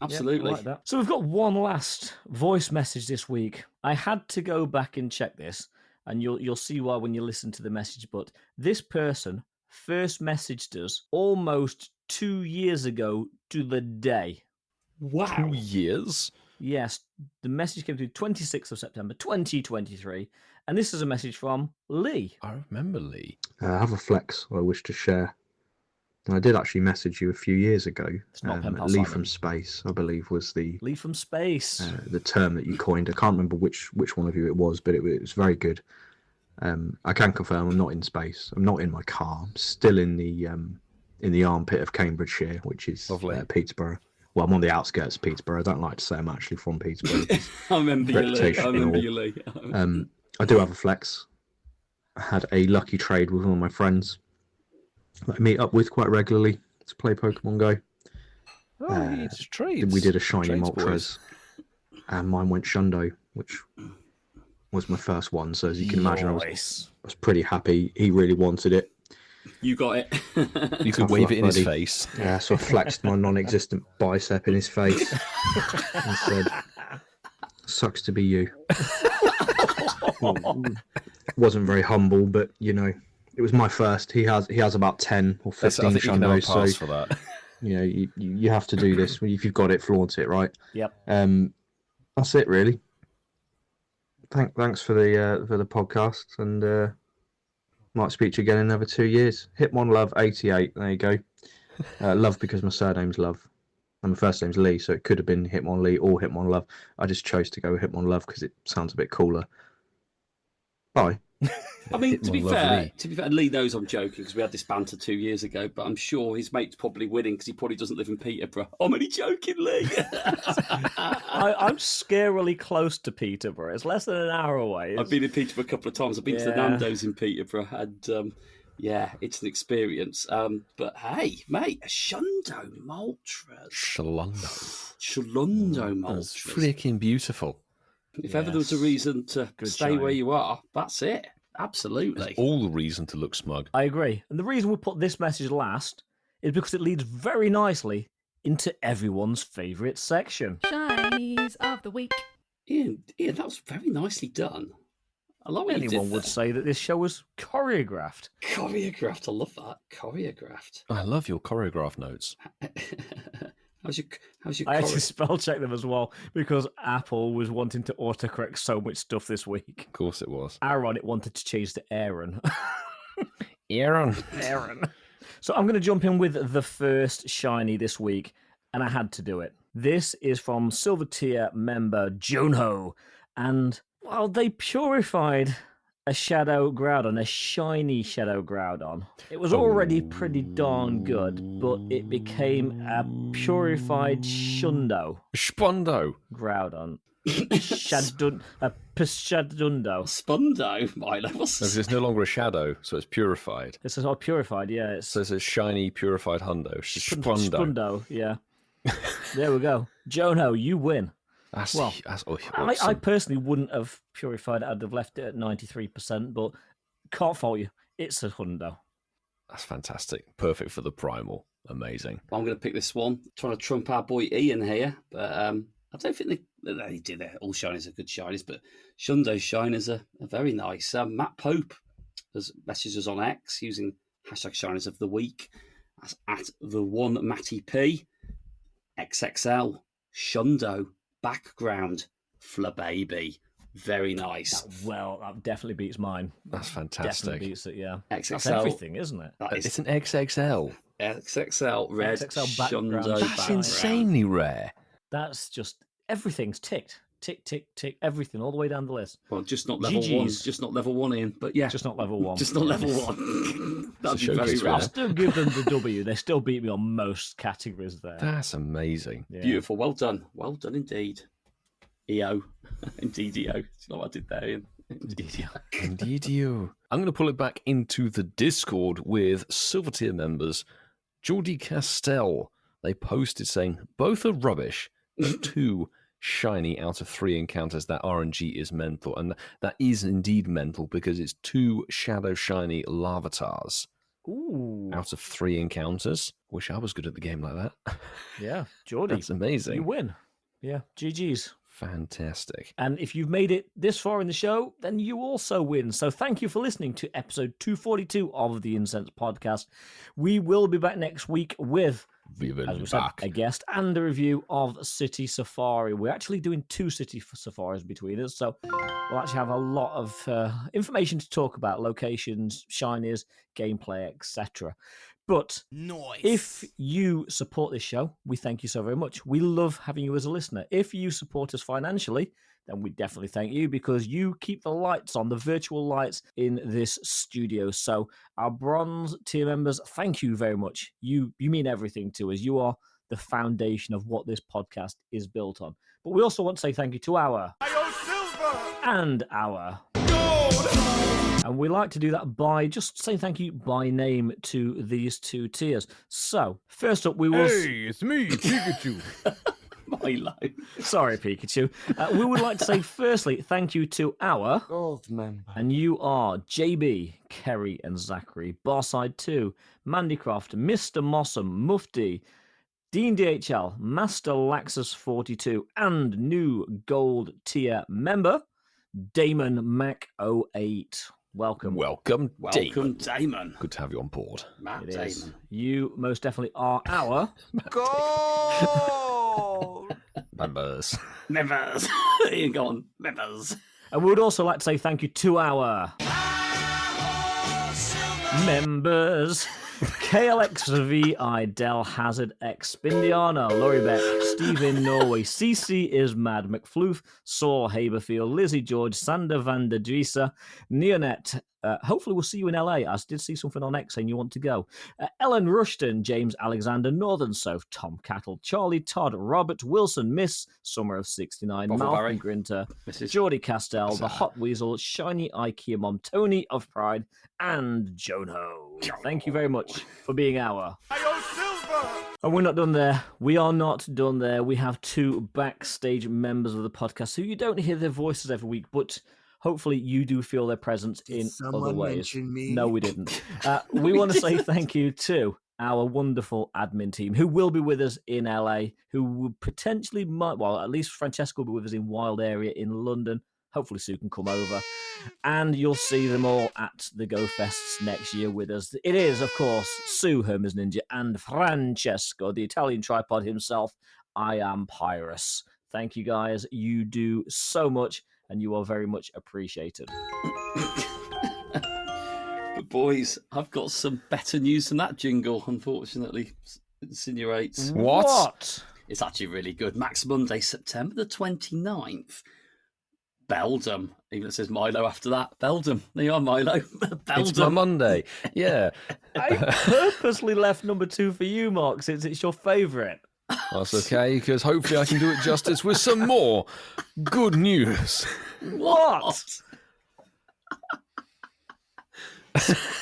Absolutely. Yeah, I like that. So we've got one last voice message this week. I had to go back and check this, and you'll see why when you listen to the message. But this person first messaged us almost 2 years ago to the day. Wow. 2 years? Yes, the message came through 26th of September 2023, And this is a message from Lee. I remember Lee. I have a flex I wish to share. And I did actually message you a few years ago. It's not Pen Pal Lee Simon. from Space, I believe, was the Lee from Space. the term that you coined. I can't remember which one of you it was, but it was very good. I can confirm I'm not in space. I'm not in my car. I'm still in the armpit of Cambridgeshire, which is Peterborough. Well, I'm on the outskirts of Peterborough. I don't like to say I'm actually from Peterborough. I remember you, Lee. I do have a flex. I had a lucky trade with one of my friends that I meet up with quite regularly to play Pokemon Go. It's trades. We did a shiny Trades, Moltres, boys. and mine went Shundo, which was my first one. So as you can imagine, I was pretty happy. He really wanted it. You got it. You could wave it in his face. Yeah, so I flexed my non-existent bicep in his face and said, "Sucks to be you." Wasn't very humble, but it was my first. He has about 10 or 15 Shundos, so for that. you have to do this. If you've got it, flaunt it, right? Yep. That's it, really. Thanks for the podcast, and might speak to you again in another 2 years. Hitmonlove88. There you go. Love because my surname's Love, and my first name's Lee, so it could have been Hitmonlee or Hitmonlove. I just chose to go with Hitmonlove because it sounds a bit cooler. Bye. I mean, to be fair, Lee knows I'm joking because we had this banter 2 years ago, but I'm sure his mate's probably winning because he probably doesn't live in Peterborough. I'm only joking, Lee. I'm scarily close to Peterborough. It's less than an hour away. I've been in Peterborough a couple of times. I've been to the Nando's in Peterborough, and it's an experience. But hey, mate, a Shundo Moltres. Shundo Moltres. That's freaking beautiful. If ever there was a reason to stay where you are, that's it. Absolutely. There's all the reason to look smug. I agree. And the reason we put this message last is because it leads very nicely into everyone's favourite section. Shinies of the week. Ian, that was very nicely done. I love what Anyone would say that this show was choreographed. Choreographed. I love that. Choreographed. I love your choreograph notes. How's your I had to spell check them as well because Apple was wanting to autocorrect so much stuff this week. Of course it was. Aaron, it wanted to change to Aaron. Aaron. So I'm going to jump in with the first shiny this week, and I had to do it. This is from Silver Tier member Junho, and they purified a Shadow Groudon, a shiny Shadow Groudon. It was already pretty darn good, but it became a purified Shundo. Spundo. Groudon. Shadundo. Spundo, Milo. Because it's no longer a shadow, so it's purified. It's all purified, yeah. So it's a shiny, purified hundo. Spundo. Spundo, yeah. There we go. Jono, you win. That's awesome. I personally wouldn't have purified it. I'd have left it at 93%, but can't fault you. It's a hundo. That's fantastic. Perfect for the primal. Amazing. I'm going to pick this one. Trying to trump our boy Ian here, but I don't think they did it. All shinies are good shinies, but Shundo's shinies are very nice. Matt Pope has messaged us on X using hashtag shinies of the week. That's at the one Matty P. XXL Shundo background Flababy. Very nice. That definitely beats mine. That's fantastic. Definitely beats it, yeah. XXL. That's everything, isn't it? It's an XXL. XXL red XXL background. Shundo That's background. insanely rare. That's just everything's ticked. Tick, tick, tick, everything all the way down the list. Well, just not level GGs. one. Just not level one, Ian. But yeah. Just not level one. Just not level one. That'd be very showcase rare. I'll still give them the W. They still beat me on most categories there. That's amazing. Yeah. Beautiful. Well done. Well done indeed. EO. Indeed, EO. You know what I did there, Ian? Indeed, you. I'm going to pull it back into the Discord with Silver Tier members Geordie Castell. They posted saying both are rubbish. 2 shiny out of 3 encounters. That RNG is mental, and that is indeed mental because it's 2 shadow shiny Larvatars. Ooh. Out of 3 encounters. Wish I was good at the game like that. Yeah, Geordie. That's amazing. You win. Yeah, GG's. Fantastic. And if you've made it this far in the show, then you also win. So thank you for listening to episode 242 of the Incense Podcast. We will be back next week with We will as be we said, back. a guest and a review of City Safari. We're actually doing 2 City Safaris between us, so we'll actually have a lot of information to talk about: locations, shinies, gameplay, etc. But if you support this show, we thank you so very much. We love having you as a listener. If you support us financially, then we definitely thank you, because you keep the lights on, the virtual lights in this studio. So our bronze tier members, thank you very much. You mean everything to us. You are the foundation of what this podcast is built on. But we also want to say thank you to our and our gold. And we like to do that by just saying thank you by name to these 2 tiers. So first up, we will. Hey, it's me, Pikachu. Milo. Sorry, Pikachu. We would like to say, firstly, thank you to our Gold member. and you are JB, Kerry, and Zachary, Barside 2, Mandycroft, Mr. Mossam, Mufti, Dean DHL, Master Laxus 42, and new gold tier member, Damon Mac 08. Welcome. Welcome, Welcome, Damon. Damon. Good to have you on board. Matt It is. Damon. You most definitely are our Gold. Members. Members. Ian, go on. Members. And we would also like to say thank you to our members. KLXVI, Del Hazard, Expindiana, Laurie Beck, Stephen Norway, CC is Mad, McFloof, Saul Haberfield, Lizzie George, Sander van der Drieser, Neonette. Hopefully we'll see you in LA. I did see something on X saying you want to go. Ellen Rushton, James Alexander, Northern South, Tom Cattle, Charlie Todd, Robert Wilson, Miss Summer of 69, Boffle Malcolm Barry. Grinter, Mrs. Geordie Castell, The Hot Weasel, Shiny IKEA Mom, Tony of Pride, and Jono. Thank you very much for being our. And we're not done there. We are not done there. We have 2 backstage members of the podcast who you don't hear their voices every week, but hopefully you do feel their presence in other ways. No, we didn't. We want to say thank you to our wonderful admin team who will be with us in LA, who potentially might, well, at least Francesca will be with us in Wild Area in London. Hopefully Sue can come over. And you'll see them all at the Go Fests next year with us. It is, of course, Sue, Hermes Ninja, and Francesco, the Italian tripod himself. I am Pyrus. Thank you, guys. You do so much, and you are very much appreciated. But boys, I've got some better news than that jingle, unfortunately, insinuates. What? It's actually really good. Max Monday, September the 29th. Beldum. Even it says Milo after that. Beldum. There you are, Milo. Beldum. It's my Monday. Yeah. I purposely left number 2 for you, Mark, since it's your favourite. That's okay, because hopefully I can do it justice with some more good news. What?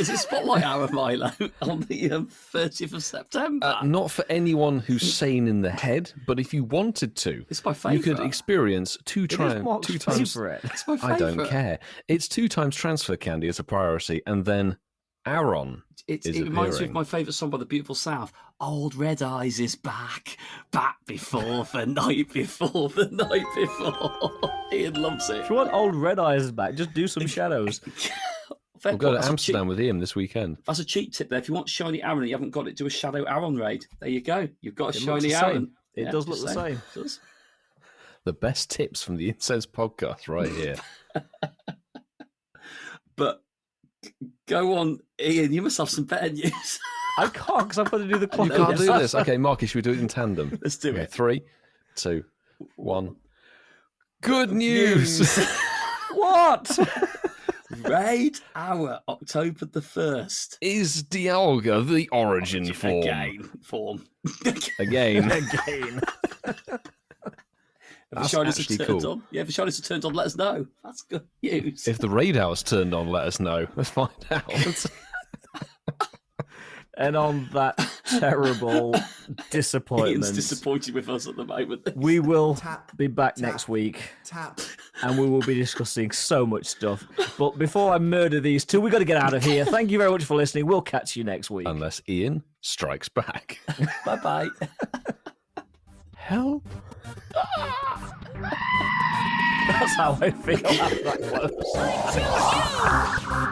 Is it Spotlight Hour, Milo, on the 30th of September? Not for anyone who's sane in the head, but if you wanted to, It's my you favourite. could experience two times. Favourite. It's my I favourite. don't care. It's 2 times transfer candy as a priority, and then Aaron It is reminds me of appearing. my favourite song by the Beautiful South. Old Red Eyes is back, back before the night before the night before. Ian loves it. If you want old Red Eyes back, just do some shadows. We'll go to That's a Amsterdam with Ian this weekend. That's a cheat tip there. If you want shiny Aaron and you haven't got it, do a Shadow Aaron raid. There you go. You've got a It looks shiny the same. Aaron. It does look just the saying. same. It does. The best tips from the Incense podcast right here. But go on, Ian. You must have some better news. I can't because I've got to do the You clock. can't do this. Okay, Marcus, should we do it in tandem? Let's do Okay, it. 3, 2, 1. Good news! What? Raid Hour, October the 1st. Is Dialga the origin form? Again, form. Again. Again. If the That's shinies actually are turned cool. on, if the shinies are turned on, let us know. That's good news. If the raid hour's turned on, let us know. Let's find out. And on that terrible disappointment, Ian's disappointed with us at the moment. we will Tap, be back tap, next week. Tap. And we will be discussing so much stuff. But before I murder these 2, we've got to get out of here. Thank you very much for listening. We'll catch you next week. Unless Ian strikes back. Bye-bye. Help. That's how I feel after that close.